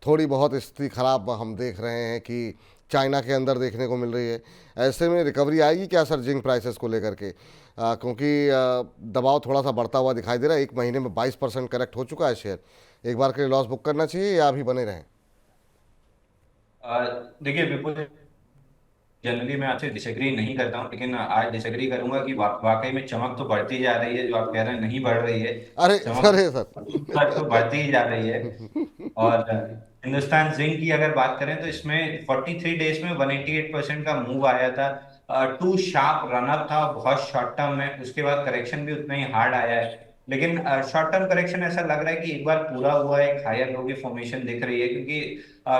थोड़ी बहुत स्थिति खराब हम देख रहे हैं कि चाइना के अंदर देखने को मिल रही है। ऐसे में रिकवरी आएगी क्या सर जिंक प्राइसेस को लेकर के? क्योंकि दबाव थोड़ा सा बढ़ता हुआ दिखाई दे रहा है। एक महीने में 22% करेक्ट हो चुका है शेयर। एक बार के लिए लॉस बुक करना चाहिए या अभी बने रहें? देखिए विपुल, जनरली मैं आपसे डिसएग्री नहीं करता हूँ, लेकिन आज डिसएग्री करूंगा कि वाकई में चमक तो बढ़ती जा रही है। जो आप कह रहे हैं नहीं बढ़ रही है, अरे चमक सर तो बढ़ती ही जा रही है। और हिंदुस्तान जिंक की अगर बात करें तो इसमें 43 डेज में 188% का मूव आया था। टू शार्प रनअप था बहुत शॉर्ट टर्म में, उसके बाद करेक्शन भी उतना ही हार्ड आया है। लेकिन शॉर्ट टर्म करेक्शन ऐसा लग रहा है कि एक बार पूरा हुआ है, एक हायर लो की फॉर्मेशन दिख रही है, क्योंकि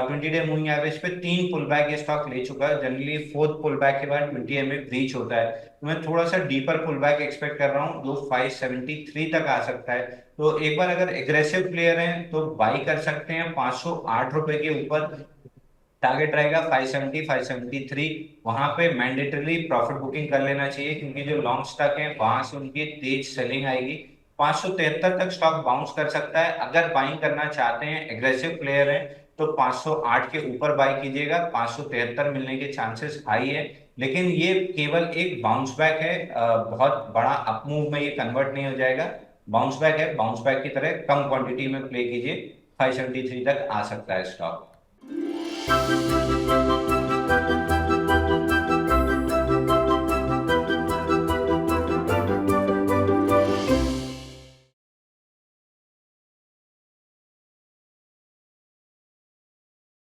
20 डे मूविंग एवरेज पे 3 पुल बैक ये स्टॉक ले चुका है। जनरली 4th पुल बैक के बाद 20 MA ब्रीच होता है, तो मैं थोड़ा सा डीपर पुल बैक एक्सपेक्ट कर रहा हूँ, जो 573 तक आ सकता है। तो एक बार अगर एग्रेसिव प्लेयर हैं तो बाई कर सकते हैं 508 रुपए के ऊपर। टारगेट रहेगा 570 573, वहां पे मैंडेटरली प्रॉफिट बुकिंग कर लेना चाहिए, क्योंकि जो लॉन्ग स्टॉक है वहां से उनकी तेज सेलिंग आएगी। 573 तक स्टॉक बाउंस कर सकता है। अगर बाइंग करना चाहते हैं, एग्रेसिव प्लेयर हैं, तो 508 के ऊपर बाई कीजिएगा। 573 मिलने के चांसेस हाई है, लेकिन ये केवल एक बाउंस बैक है, बहुत बड़ा अप मूव में ये कन्वर्ट नहीं हो जाएगा। बाउंस बैक है, बाउंस बैक की तरह कम क्वांटिटी में प्ले कीजिए। 573 तक आ सकता है स्टॉक।